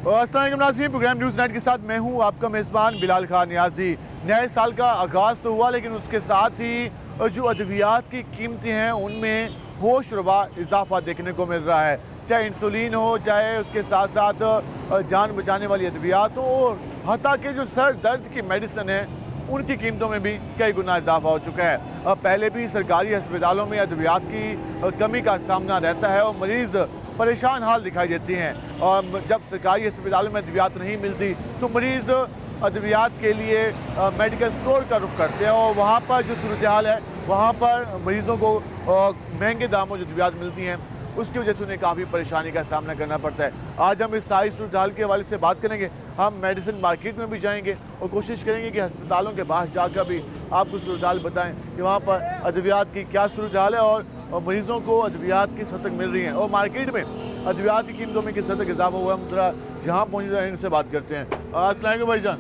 अस्सलाम वालेकुम नाज़रीन, प्रोग्राम न्यूज़ नाइट के साथ मैं हूं आपका मेज़बान बिलाल खान नियाज़ी। नए साल का आगाज़ तो हुआ, लेकिन उसके साथ ही जो अद्वियात की कीमतें हैं उनमें होश रुबा इजाफा देखने को मिल रहा है। चाहे इंसुलिन हो, चाहे उसके साथ साथ जान बचाने वाली अद्वियात हो, और हत्ता के जो सर दर्द की मेडिसिन है उनकी कीमतों में भी कई गुना इजाफा हो चुका है। अब पहले भी सरकारी अस्पतालों में अद्वियात की कमी का सामना रहता है और मरीज़ परेशान हाल दिखाई देती हैं। और जब सरकारी अस्पतालों में अद्वियात नहीं मिलती तो मरीज़ अद्वियात के लिए मेडिकल स्टोर का रुख करते हैं, और वहाँ पर जो सूरत हाल है वहाँ पर मरीज़ों को महंगे दामों जो अद्वियात मिलती हैं उसकी वजह से उन्हें काफ़ी परेशानी का सामना करना पड़ता है। आज हम इस सारी सूरत हाल के हवाले से बात करेंगे। हम मेडिसिन मार्केट में भी जाएंगे और कोशिश करेंगे कि अस्पतालों के बाहर जाकर भी आपको सूरत हाल बताएँ कि वहाँ पर अद्वियात की क्या सूरत हाल है और मरीज़ों को अद्वियात किस हद तक मिल रही हैं, और मार्केट में अद्वियात की कीमतों में किस हद तक इजाफा हुआ। हम जरा जहाँ पहुँच रहे हैं इनसे बात करते हैं। अस्सलाम वालेकुम भाईजान,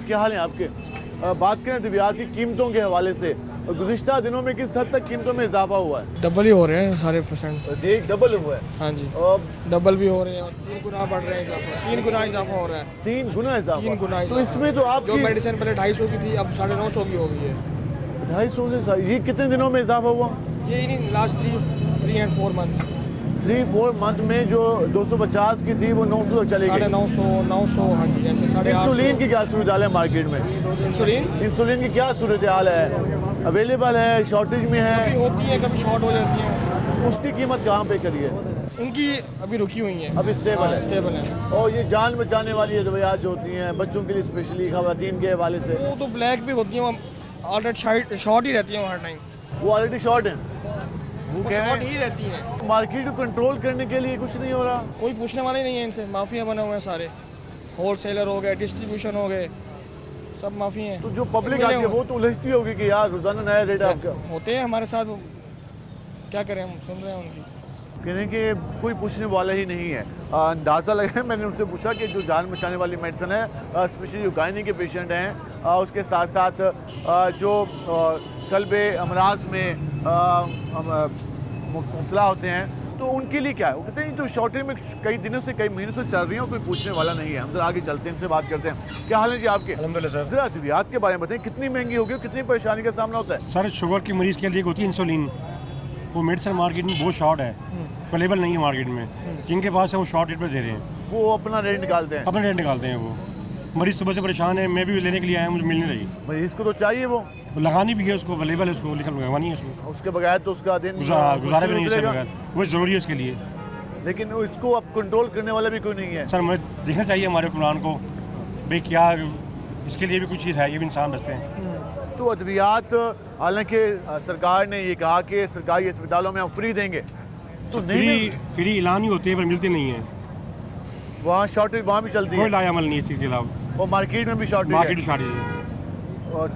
क्या हाल है आपके? बात करें अद्वियात की कीमतों के हवाले से, गुज़िश्ता दिनों में किस हद तक कीमतों में इजाफा हुआ है? डबल ही हो रहे हैं सारे परसेंट। एक डबल हुआ है? हाँ जी, और डबल भी हो रहे हैं और 3 गुना बढ़ रहे हैं इजाफा, 3 गुना इजाफा हो रहा है। 3 गुना इजाफा? 3 गुना तो इसमें तो आप जो मेडिसिन पहले 250 की थी अब 950 की हो गई है। 250 से ये कितने दिनों में इजाफा हुआ? ये नहीं, लास्ट 3 and 4 मंथ्स। 3-4 मंथ में जो 250 की थी वो 900 तक चली गई। 900, हाँ जी, ऐसे 850। इंसुलिन की क्या सूरत हाल है मार्केट में? इंसुलिन की क्या सूरत हाल है? अवेलेबल है, शॉर्टेज में है? कभी होती है, कभी शॉर्ट हो जाती है। उसकी कीमत कहाँ पे करी है? उनकी अभी रुकी हुई है, अभी स्टेबल है? स्टेबल है। और ये जान बचाने वाली दवाइयाँ जो होती हैं बच्चों के लिए स्पेशली, खवातीन के हवाले से, वो तो ब्लैक भी होती हैं, ऑलरेडी शॉर्ट ही रहती हैं हर टाइम। वो ऑलरेडी शॉर्ट है, वो कह रहे शॉर्ट हैं ही रहती हैं। मार्केट को कंट्रोल करने के लिए कुछ नहीं हो रहा। कोई पूछने वाले नहीं है इनसे, माफिया बने हुए हैं सारे। होलसेलर हो गए, डिस्ट्रीब्यूशन हो गए, सब माफी हैं। तो जो पब्लिक आती है वो तो उलझती होगी कि यार रोजाना नया रेट आपका होते हैं हमारे साथ, क्या करें, हम सुन रहे हैं उनकी। कहने के कोई पूछने वाला ही नहीं है। अंदाज़ा लगा, मैंने उनसे पूछा कि जो जान बचाने वाली मेडिसिन है, स्पेशली जो गायनी के पेशेंट हैं, उसके साथ साथ जो कल्बे अमराज में मुब्तला होते हैं, तो उनके लिए क्या है? वो कहते हैं तो शॉर्टेज में कई दिनों से, कई महीनों से चल रही है, कोई पूछने वाला नहीं है। हम तो आगे चलते हैं, इनसे बात करते हैं। क्या हाल है जी आपके? अल्हम्दुलिल्लाह सर। जरा अद्वियात के बारे में बताएं, कितनी महंगी होगी, कितनी परेशानी का सामना होता है? सर शुगर की मरीज़ के लिए होती है इंसुलिन, वो मेडिसिन मार्केट में बहुत शॉर्ट है, अवेलेबल नहीं है मार्केट में। जिनके पास है वो शॉर्ट रेट पर दे रहे हैं, वो अपना रेट निकालते हैं, अपना रेट निकालते हैं। वो मरीज़ सुबह से परेशान है, मैं भी लेने के लिए आया हूँ, मुझे मिलने रही। मरीज को तो चाहिए, वो लगानी भी है, उसको अवेलेबल है, उसको लगवानी है उसको, उसके बगैर तो उसका दिन गुजारा भी नहीं है सर बगैर, वो ज़रूरी है उसके लिए। लेकिन इसको अब कंट्रोल करने वाला भी कोई नहीं है। सर मुझे देखना चाहिए हमारे हुक्मरान को, भाई क्या इसके लिए भी कुछ चीज़ है, ये भी इंसान बचते हैं। तो अद्वियात, हालांकि सरकार ने ये कहा कि सरकारी अस्पतालों में हम फ्री देंगे, तो नहीं, फ्री ऐलान ही होते हैं पर मिलते नहीं है। वहाँ शॉर्टेज वहाँ भी चलती कोई है, लाया अमल नहीं इस चीज़ के अलावा, और मार्केट में भी शॉर्टेज मार्केट है। शॉर्टेज है।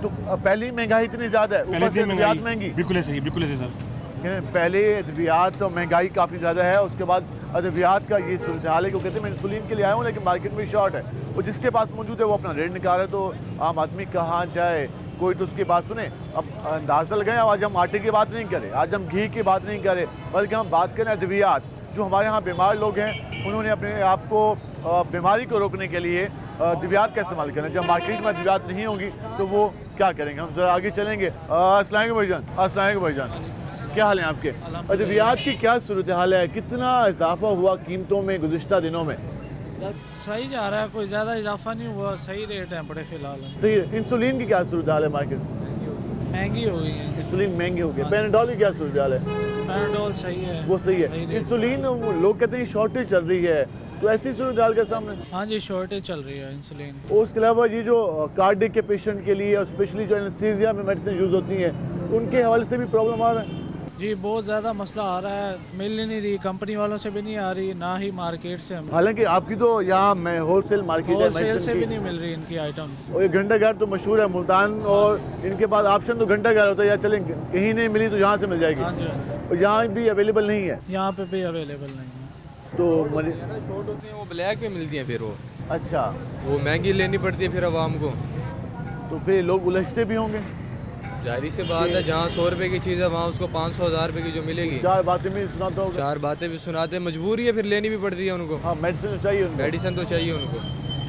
तो पहले ही महंगाई इतनी ज़्यादा है, ऊपर से अद्वियात महंगी। बिल्कुल ऐसे, बिल्कुल ऐसे सर। पहले अद्वियात तो महंगाई काफ़ी ज़्यादा है, उसके बाद अद्वियात का ये सूरत हाल है कि वो कहते हैं मैं इंसुलिन के लिए आया हूँ लेकिन मार्केट में शॉर्ट है, वो जिसके पास मौजूद है वो अपना रेट निकाल रहा है, तो आम आदमी कहाँ जाए, कोई तो उसकी बात सुने। अब अंदाज़ा लगाएं, आज हम आटे की बात नहीं करें, आज हम घी की बात नहीं करें, बल्कि हम बात करें अद्वियात। जो हमारे यहाँ बीमार लोग हैं उन्होंने अपने आप को बीमारी को रोकने के लिए अद्वियात का इस्तेमाल करना है। जब मार्केट में अद्वियात नहीं होंगी तो वो क्या करेंगे? हम जरा आगे चलेंगे। अस्सलाम वालेकुम भाईजान, अस्सलाम वालेकुम भाईजान, क्या हाल है आपके? अद्वियात की क्या सूरत हाल है, कितना इजाफा हुआ कीमतों में गुज़िश्ता दिनों में? सही जा रहा है, कोई ज़्यादा इजाफा नहीं हुआ, सही रेट है बड़े फिलहाल। सही है। इंसुलिन की क्या सूरत हाल है मार्केट? महंगी हो गई है इंसुलिन महंगी हो गई। पैराडोल की क्या सूरत हाल है? पैराडोल सही है, वो सही है। रेट। इंसुलिन लोग कहते हैं शॉर्टेज चल रही है, तो ऐसी सूरत हाल के सामने, हाँ जी, शॉर्टेज चल रही है इंसुलिन। और उसके अलावा ये जो कार्डियक के पेशेंट के लिए और स्पेशली जो एनेस्थीसिया में मेडिसिन यूज़ होती हैं, उनके हवाले से भी प्रॉब्लम आ रहा है। जी बहुत ज़्यादा मसला आ रहा है, मिल ही नहीं रही, कंपनी वालों से भी नहीं आ रही, ना ही मार्केट से। हालांकि आपकी तो यहाँ में होलसेल मार्केट है होलसेल medicine से की। भी नहीं मिल रही इनकी आइटम्स। और ये घंटा घर तो मशहूर है मुल्तान, और इनके पास ऑप्शन तो घंटा घर होता है, या चलें कहीं नहीं मिली तो यहाँ से मिल जाएगी, हाँ जी, हाँ जी। और यहाँ भी अवेलेबल नहीं है, यहाँ पे भी अवेलेबल नहीं है। तो शॉर्ट होती हैं वो ब्लैक पे मिलती हैं, फिर वो अच्छा, महंगी लेनी पड़ती है फिर आवाम को। तो फिर लोग उलझते भी होंगे। जाहिर सी बात है, जहाँ 100 रुपए की चीज़ है वहाँ उसको 500-1000 रुपए की जो मिलेगी। चार बातें भी सुनाता होगा। चार बातें भी सुनाते, मजबूरी है, फिर लेनी भी पड़ती है उनको। हाँ, मेडिसिन चाहिए उनको। मेडिसिन तो चाहिए उनको,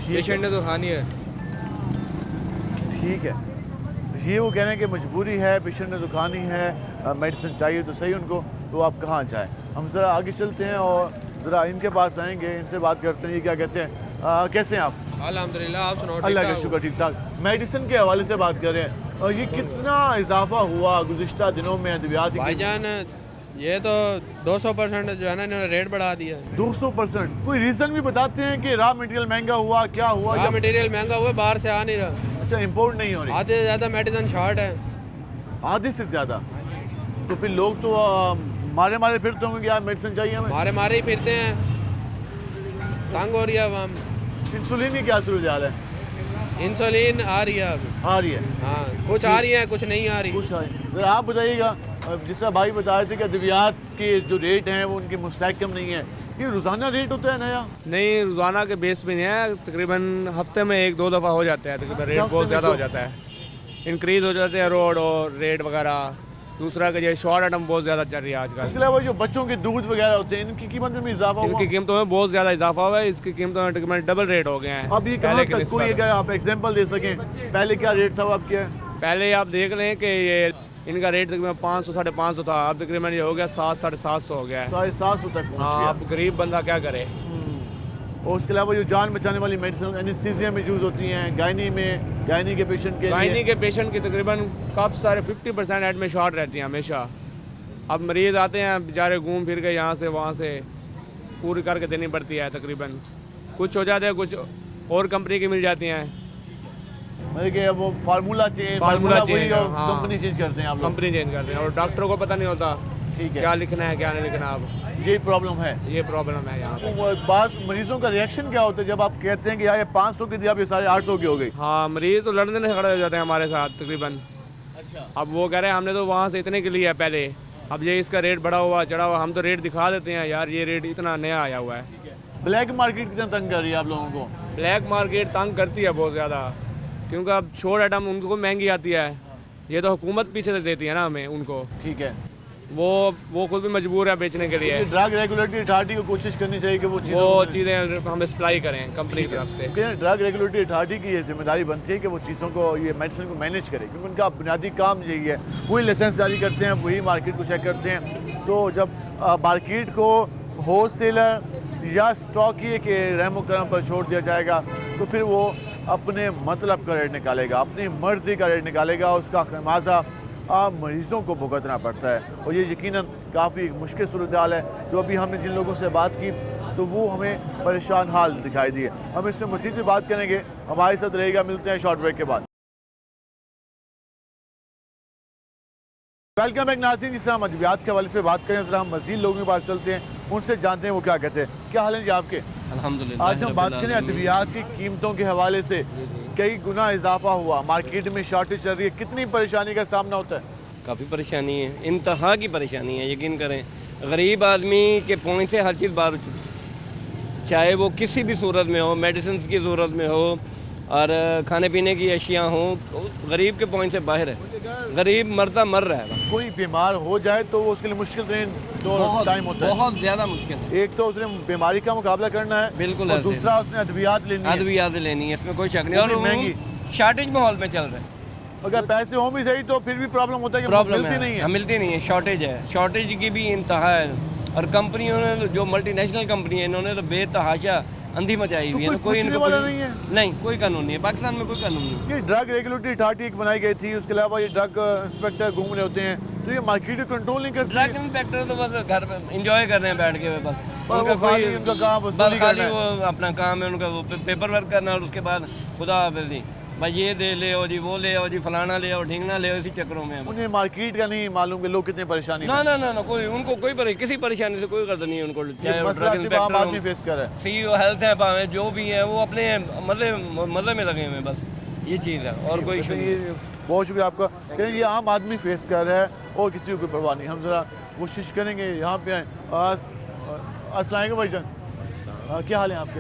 पेशेंट ने तो खानी है। ठीक है, ये वो कह रहे हैं कि मजबूरी है, पेशेंट ने तो खानी है, मेडिसिन चाहिए तो सही उनको, तो आप कहाँ जाएँ। हम ज़रा आगे चलते हैं और ज़रा इनके पास आएंगे, इनसे बात करते हैं। ये क्या कहते हैं, कैसे हैं आप? अल्हम्दुलिल्लाह, आप सुनाओ। अल्लाह का शुक्र, ठीक ठाक। मेडिसिन के हवाले से बात कर रहे हैं, और ये कितना इजाफा हुआ गुज़िश्ता दिनों में अद्वियात की? भाईजान ये तो 200% जो है ना इन्होंने रेट बढ़ा दिया है। 200%। कोई रीज़न भी बताते हैं कि रॉ मटेरियल महंगा हुआ, क्या हुआ? रॉ मटेरियल महंगा हुआ, बाहर से आ नहीं रहा। अच्छा, इम्पोर्ट नहीं हो रही? आधे से ज़्यादा मेडिसिन शॉर्ट है। आधे से ज़्यादा? तो फिर लोग तो मारे मारे फिरते होंगे कि यार मेडिसिन चाहिए हमें। मारे मारे ही फिरते हैं, तंग हो रही है आवाम। इंसुलिन की क्या सूरत हाल है? इंसुलिन आ रही है अब। आ रही है? हाँ, कुछ आ रही है, कुछ नहीं आ रही। कुछ ज़रा आप बताइएगा, जिस तरह भाई बता रहे थे कि अद्वियात के जो रेट हैं वो उनके मुस्तहकम नहीं है, ये रोज़ाना रेट होता है नया? नहीं, रोज़ाना के बेस पे नहीं है, तकरीबन हफ्ते में 1-2 दफ़ा हो जाता है, तकरीबन रेट बहुत ज़्यादा हो जाता है, इंक्रीज़ हो जाते हैं रोड और रेट वगैरह। दूसरा कि ये शॉर्ट आइटम बहुत ज़्यादा चल रही है आजकल। इसके अलावा जो बच्चों के दूध वगैरह होते हैं, इनकी कीमत में भी इजाफा हुआ? इनकी कीमतों में बहुत ज़्यादा इजाफा हुआ है, इसकी कीमतों में तकरीबन डबल रेट हो गए हैं। अब ये कहाँ तक, कोई अगर आप एग्जांपल दे सकें, पहले क्या रेट था वो अब क्या है? पहले आप देख लें कि ये इनका रेट तकरीबन 500-550 था, अब तकरीबन ये हो गया 700-750 हो गया है। 750 तक पहुँच हाँ, गया। अब गरीब बंदा क्या करे। और उसके अलावा जो जान बचाने वाली मेडिसिन एनेस्थीसिया में यूज़ होती हैं, गायनी के पेशेंट के गायनी लिए, के पेशेंट की तकरीबन काफ़ी सारे 50% एड में शॉर्ट रहती हैं हमेशा। अब मरीज़ आते हैं बेचारे घूम फिर के यहाँ से वहाँ से पूरी करके देनी पड़ती है, तकरीबन कुछ हो जाते हैं, कुछ और कंपनी की मिल जाती हैं। मतलब कि वो फार्मूला चेंज, चेंज, हाँ। कंपनी चेंज करते हैं आप लोग। कंपनी चेंज करते हैं और डॉक्टरों को पता नहीं होता ठीक है, क्या लिखना है क्या नहीं लिखना। अब ये प्रॉब्लम है। ये प्रॉब्लम है यहाँ पे। वो बास मरीजों का रिएक्शन क्या होता है जब आप कहते हैं कि यार ये 500 की दिया, अब ये 850 की हो गई? हाँ, मरीज़ तो लड़ने से खड़े हो जाते हैं हमारे साथ तकरीबन। अच्छा। अब वो कह रहे हैं हमने तो वहाँ से इतने के लिया पहले, अब ये इसका रेट बढ़ा हुआ चढ़ा हुआ, हम तो रेट दिखा देते हैं यार ये रेट इतना नया आया हुआ है। ब्लैक मार्केट कितना तंग कर रही है आप लोगों को? ब्लैक मार्केट तंग करती है बहुत ज़्यादा, क्योंकि अब शॉर्ट आइटम उनको महंगी आती है, ये तो हुकूमत पीछे से देती है ना हमें उनको। ठीक है, वो खुद भी मजबूर है बेचने के लिए। ड्रग रेगुलेटरी अथॉरिटी को कोशिश करनी चाहिए कि वो चीज़ें हम सप्लाई करें कंपनी की तरफ से। ड्रग रेगुलेटरी अथॉरिटी की ये जिम्मेदारी बनती है कि वो चीज़ों को, ये मेडिसिन को मैनेज करे, क्योंकि उनका बुनियादी काम यही है। वही लाइसेंस जारी करते हैं, वही मार्केट को चेक करते हैं। तो जब मार्केट को होलसेलर या स्टॉकी के रहमो करम पर छोड़ दिया जाएगा तो फिर वो अपने मतलब का रेट निकालेगा, अपनी मर्ज़ी का रेट निकालेगा, उसका खमियाजा आम मरीज़ों को भुगतना पड़ता है। और ये यकीनन काफ़ी मुश्किल सूरत हाल है। जो अभी हमने जिन लोगों से बात की तो वो हमें परेशान हाल दिखाई दिए। हम इसमें मज़ीद भी बात करेंगे, हमारे साथ रहेगा। मिलते हैं शॉर्ट ब्रेक के बाद। वेलकम बैक नाज़रीन। जिस हम अद्वियात के हवाले से बात करें, जरा हम मज़ीद लोगों के पास चलते हैं, उनसे जानते हैं वो क्या कहते हैं। क्या हाल है जी आपके? अल्हम्दुलिल्लाह। आज हम बात करें अद्वियात की कीमतों के हवाले से। कई गुना इजाफा हुआ, मार्केट में शॉर्टेज चल रही है, कितनी परेशानी का सामना होता है? काफ़ी परेशानी है, इंतहा की परेशानी है, यकीन करें। गरीब आदमी के पॉइंट से हर चीज़ बाहर हो चुकी है, चाहे वो किसी भी सूरत में हो, मेडिसिन की ज़रूरत में हो और खाने पीने की अशिया हो, गरीब के पॉइंट से बाहर है। गरीब मरता मर रहा है। कोई बीमार हो जाए तो उसके लिए मुश्किल टाइम होता है, बहुत ज़्यादा मुश्किल है। एक तो उसने बीमारी का मुकाबला करना है, बिल्कुल और ऐसे। दूसरा उसने अद्वियात लेनी है। अद्वियात लेनी है, इसमें कोई शक नहीं। वो और भी वो महंगी। शॉर्टेज माहौल में चल रहा है। अगर पैसे हो भी सही तो फिर भी प्रॉब्लम होता है कि प्रॉब्लम मिलती नहीं है। मिलती नहीं है, शॉर्टेज है। शॉर्टेज की भी इंतहा है। और कंपनियों ने, जो मल्टीनेशनल कंपनी है, इन्होंने तो बेतहाशा अंधी मचाई हुई है। कोई पूछने वाला नहीं है? नहीं, कोई कानून नहीं है पाकिस्तान में, कोई कानून नहीं। ये ड्रग रेगुलेटरी अथॉरिटी एक बनाई गई थी, उसके अलावा ये ड्रग इंस्पेक्टर घूम रहे होते हैं, तो ये मार्केट को कंट्रोल नहीं करते। ड्रग इंस्पेक्टर तो बस घर पे इंजॉय कर रहे हैं बैठ के, बस उनका खाली उनका काम वसूली खाली करना है। वो अपना काम है उनका, वो पेपर वर्क करना, और उसके बाद खुदा हाफिज़ भाई ये दे ले और जी वो ले और जी फलाना ले और ढींगना ले, इसी चक्करों में। उन्हें मार्केट का नहीं मालूम कि लोग कितनी परेशानी में। ना कोई उनको कोई किसी परेशानी से कोई गर्द नहीं है उनको। चाहे वो ड्रग सिर्फ आम आदमी इंस्पेक्टर फेस कर रहा है। CEO हेल्थ है, भावे जो भी है, वो अपने मज़े में लगे हुए हैं, बस ये चीज़ है और कोई इशू नहीं। ये बहुत शुक्रिया आपका। कहें ये आम आदमी फेस कर रहा है और किसी को कोई परवाह नहीं। हम ज़रा कोशिश करेंगे यहाँ पे आए। अस्सलाम वालेकुम भाईजान, क्या हाल है आपके?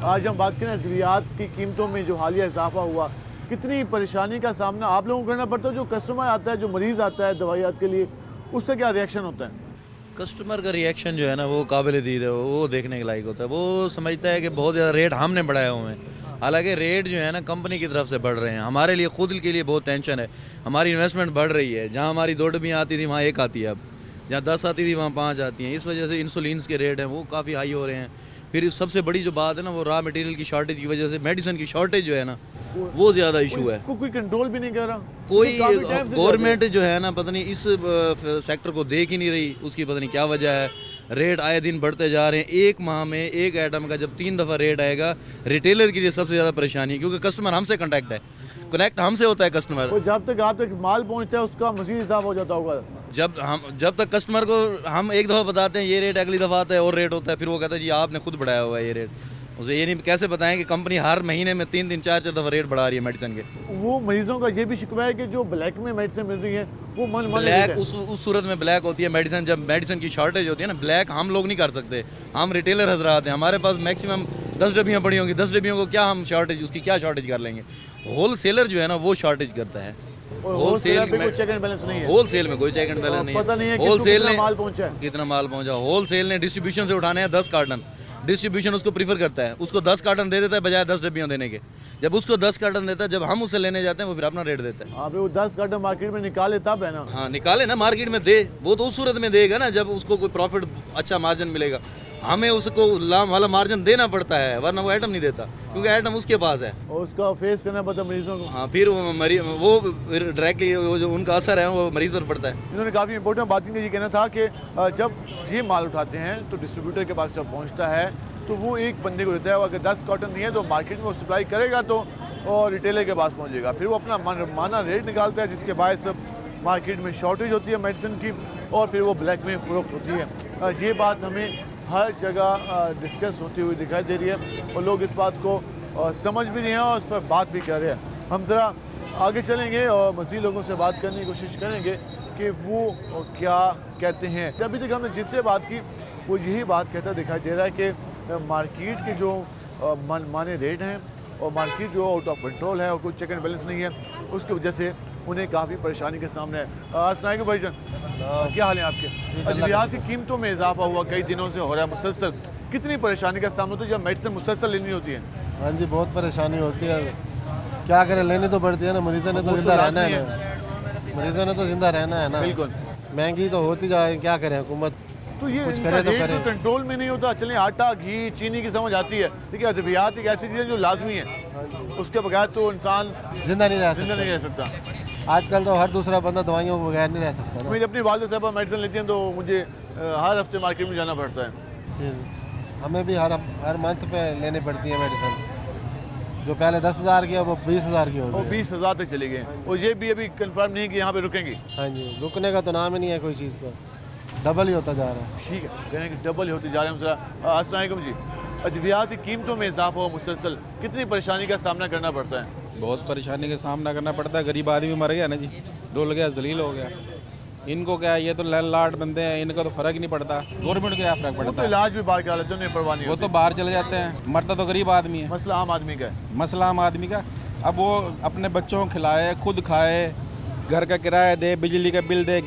आज हम बात करें अद्वियात की कीमतों में जो हालिया इजाफा हुआ, कितनी परेशानी का सामना आप लोगों को करना पड़ता है? जो कस्टमर आता है, जो मरीज़ आता है दवाइयात के लिए, उससे क्या रिएक्शन होता है? कस्टमर का रिएक्शन जो है ना वो काबिल दीद है, वो देखने के लायक होता है। वो समझता है कि बहुत ज़्यादा रेट हमने बढ़ाए हुए हैं, हालांकि रेट जो है ना कंपनी की तरफ से बढ़ रहे हैं। हमारे लिए खुद के लिए बहुत टेंशन है, हमारी इन्वेस्टमेंट बढ़ रही है। जहाँ हमारी 2 डब्बियाँ आती थी वहाँ 1 आती है, अब जहाँ 10 आती थी वहाँ 5 आती हैं। इस वजह से इंसुलिन के रेट हैं वो काफ़ी हाई हो रहे हैं। फिर सबसे बड़ी जो बात है ना वो रॉ मटेरियल की शॉर्टेज की वजह से मेडिसिन की शॉर्टेज जो है ना वो ज़्यादा इशू है। कोई कंट्रोल भी नहीं कर रहा, कोई गवर्नमेंट जो है ना पता नहीं इस सेक्टर को देख ही नहीं रही, उसकी पता नहीं क्या वजह है। रेट आए दिन बढ़ते जा रहे हैं। एक माह में एक आइटम का जब 3 दफ़ा रेट आएगा, रिटेलर के लिए सबसे ज़्यादा परेशानी है, क्योंकि कस्टमर हमसे कनेक्ट हमसे होता है कस्टमर। और जब तक आप तक माल पहुंचता है उसका मज़ीद इजाफा हो जाता होगा। जब तक कस्टमर को हम एक दफ़ा बताते हैं ये रेट, अगली दफ़ा आता है और रेट होता है, फिर वो कहता है जी आपने खुद बढ़ाया हुआ है ये रेट। उसे ये नहीं कैसे बताएं कि कंपनी हर महीने में 3-3, 4-4 दफ़ा रेट बढ़ा रही है मेडिसिन के। वो मरीजों का ये भी शिकवा है कि जो ब्लैक में मेडिसिन मिल रही है वो ब्लैक उस सूरत में ब्लैक होती है मेडिसिन। जब मेडिसिन की शॉर्टेज होती है ना, ब्लैक हम लोग नहीं कर सकते, हम रिटेलर हजरात हैं। हमारे पास मैक्सिमम 10 डब्बियाँ पड़ी होंगी, 10 डब्बियों को क्या हम शॉर्टेज उसकी क्या शॉर्टेज कर लेंगे। होल सेलर जो है ना वो शॉर्टेज करता है। होलसेल में कोई चेक एंड बैलेंस नहीं है। होलसेल में कोई चेक एंड बैलेंस नहीं है। पता नहीं है होलसेल ने माल पहुंचा है, कितना माल पहुंचा। होलसेल ने डिस्ट्रीब्यूशन से उठाने हैं 10 कार्टन, डिस्ट्रीब्यूशन उसको प्रीफर करता है, उसको 10 कार्टन दे देता है बजाय 10 डब्बियाँ देने के। जब उसको 10 कार्टन देता है, जब हम उससे लेने जाते हैं वो फिर अपना रेट देता है। हाँ, वो 10 कार्टन मार्केट में निकाले तब है ना। हाँ निकाले ना, मार्केट में दे, वो तो उस सूरत में देगा ना जब उसको कोई प्रॉफिट अच्छा मार्जिन मिलेगा। हमें उसको लाम वाला मार्जिन देना पड़ता है, वरना वो आइटम नहीं देता, क्योंकि आइटम उसके पास है और उसका फेस करना पड़ता है मरीजों को। हाँ, फिर वो डायरेक्टली जो उनका असर है वो मरीज पर पड़ता है। इन्होंने काफ़ी इंपॉर्टेंट बात की, ये कहना था कि जब ये माल उठाते हैं तो डिस्ट्रीब्यूटर के पास जब पहुंचता है तो वो एक बंदे को देता है, अगर 10 कॉटन नहीं है तो मार्केट में वो सप्लाई करेगा तो और रिटेलर के पास पहुंचेगा। फिर वो अपना माना रेट निकालता है, जिसके बायस मार्केट में शॉर्टेज होती है मेडिसिन की और फिर वो ब्लैक में फ़रोख्त होती है। ये बात हमें हर जगह डिस्कस होती हुई दिखाई दे रही है और लोग इस बात को समझ भी नहीं है और उस पर बात भी कर रहे हैं। हम ज़रा आगे चलेंगे और मज़ीद लोगों से बात करने की कोशिश करेंगे कि वो क्या कहते हैं। अभी तक हमने जिससे बात की वो यही बात कहता दिखाई दे रहा है कि मार्केट के जो मनमाने रेट हैं और मार्केट जो आउट ऑफ कंट्रोल है और कुछ चेक एंड बैलेंस नहीं है, उसकी वजह से उन्हें काफ़ी परेशानी के सामने है। अस्सलाम भाईजान, क्या हाल है आपके? अद्वियात की कीमतों में इजाफा हुआ कई दिनों से हो रहा है मुसलसल, कितनी परेशानी का सामना होता है जब मेडिसिन मुसलसल लेनी होती है? हाँ जी, बहुत परेशानी होती है, क्या करें, लेनी तो पड़ती है ना, मरीजों ने तो जिंदा रहना है ना, मरीजों ने तो जिंदा रहना है ना। बिल्कुल, महंगी तो होती जा रही, क्या करें हुकूमत तो ये कुछ करे तो करे। कंट्रोल में नहीं होता। चलें आटा, घी, चीनी की समझ आती है, लेकिन अद्वियात एक ऐसी चीज़ है जो लाजमी है, उसके बगैर तो इंसान जिंदा नहीं रह सकता। आजकल तो हर दूसरा बंदा दवाइयों के बगैर नहीं रह सकता ना। मुझे अपनी वालिदा साहबा मेडिसिन लेती हैं तो मुझे हर हफ्ते मार्केट में जाना पड़ता है। हमें भी हर मंथ पे लेनी पड़ती है मेडिसिन, जो पहले 10,000 की है वो 20,000 की हो गई। 20,000 तक चले गए और ये भी अभी कंफर्म नहीं है कि यहाँ पे रुकेंगी। हाँ जी, रुकने का तो नाम ही नहीं है कोई चीज़ का, डबल ही होता जा रहा है। ठीक है, कहने कि डबल ही होते जा रहे हैं। अस्सलाम वालेकुम जी, अद्वियात की कीमतों में इजाफा हो मुसलसल, कितनी परेशानी का सामना करना पड़ता है? बहुत परेशानी का सामना करना पड़ता है। गरीब आदमी मर गया ना जी, डुल गया, जलील हो गया। इनको क्या, ये तो लैंडलॉर्ड बंदे हैं, इनको तो फ़र्क ही नहीं पड़ता। गवर्नमेंट को क्या फ़र्क पड़ता है? इलाज भी बाहर का नहीं परवाह नहीं, वो तो बाहर चले जाते हैं, मरता तो गरीब आदमी है। मसला आम आदमी का है। मसला आम आदमी का, अब वो अपने बच्चों को खिलाए, खुद खाए, घर का किराया दे, बिजली का बिल दे,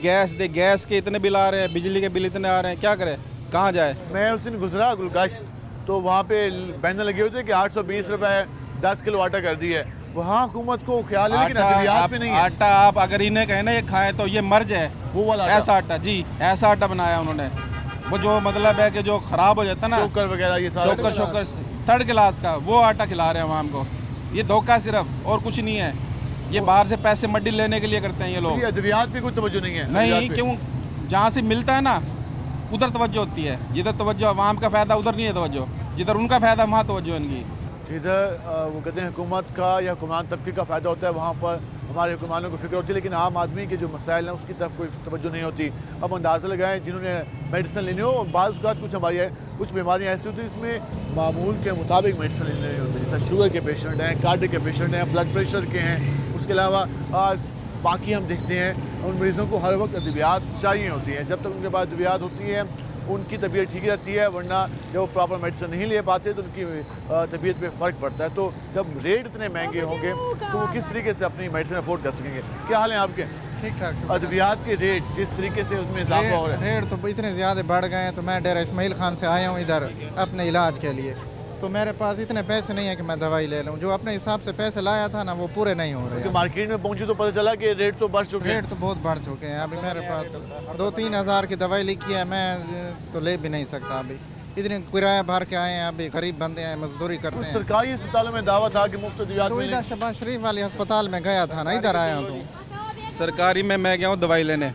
गैस के इतने बिल आ रहे हैं, बिजली के बिल इतने आ रहे हैं, क्या करे, कहाँ जाए? मैं उस दिन गुजरा गुलगश्त, तो वहाँ पे बैनर लगे हुए थे कि 820 रुपये 10 किलो आटा कर दी है। वहाँ हुकूमत को ख्याल है, लेकिन अद्वियात में नहीं है। आटा आप अगर इन्हें कहें ना ये खाएं तो ये मर्ज है, वो वाला ऐसा आटा जी, ऐसा आटा बनाया उन्होंने, वो जो मतलब है कि जो ख़राब हो जाता है ना, चोकर वगैरह, ये सारा चोकर 3rd क्लास का वो आटा खिला रहे हैं वहाँ हमको। ये धोखा सिर्फ और कुछ नहीं है, ये बाहर से पैसे मड्डी लेने के लिए करते हैं ये लोग। अद्वियात पे कोई तवज्जो नहीं है। नहीं, क्यों? जहाँ से मिलता है ना उधर तवज्जो होती है, जिधर तवज्जो वहाँ का फ़ायदा उधर नहीं है तवज्जो, जिधर उनका फ़ायदा वहाँ तवज्जो इनकी। जिधर वो कहते हैं हुकूमत का या हुक्मरान तबके का फ़ायदा होता है वहाँ पर हमारे हुक्मरानों को फिक्र होती है, लेकिन आम आदमी के जो मसाइल हैं उसकी तरफ कोई तवज्जो नहीं होती। अब अंदाज़ा लगाएं जिन्होंने मेडिसिन लेनी हो, बाज़ औक़ात कुछ हमारी है, कुछ बीमारियाँ ऐसी होती हैं इसमें मामूल के मुताबिक मेडिसिन लेनी होती है, जैसे शुगर के पेशेंट हैं, कार्डियक के पेशेंट हैं, ब्लड प्रेशर के हैं। उसके अलावा बाकी हम देखते हैं उन मरीज़ों को हर वक्त अद्वियात चाहिए होती हैं। जब तक उनके पास अद्वियात होती है उनकी तबीयत ठीक रहती है, वरना जब वो प्रॉपर मेडिसिन नहीं ले पाते तो उनकी तबीयत पे फ़र्क पड़ता है। तो जब रेट इतने महंगे होंगे तो वो किस तरीके से अपनी मेडिसिन अफोर्ड कर सकेंगे? क्या हाल है आपके? ठीक ठाक। अद्वियात के रेट जिस तरीके से उसमें इजाफा हो रहा है, रेट तो इतने ज़्यादा बढ़ गए हैं, तो मैं डेरा इस्माइल खान से आया हूँ इधर अपने इलाज के लिए। तो मेरे पास इतने पैसे नहीं है कि मैं दवाई ले लूँ। जो अपने हिसाब से पैसे लाया था ना वो पूरे नहीं हो रहे क्योंकि हैं। मार्केट में पहुंची तो पता चला कि रेट तो बढ़ चुके हैं। रेट तो बहुत बढ़ चुके हैं। अभी मेरे पास 2-3 हज़ार की दवाई लिखी है, मैं तो ले भी नहीं सकता। अभी इतने किराया भर के आए हैं, अभी गरीब बंदे हैं, मजदूरी करते कुछ हैं। सरकारी अस्पतालों में दावा था कि मुफ्त अद्वियात तो मिलेंगे। इधर शहबाज शरीफ वाले अस्पताल में गया था ना, इधर आया हूँ। तो सरकारी में मैं गया हूँ दवाई लेने,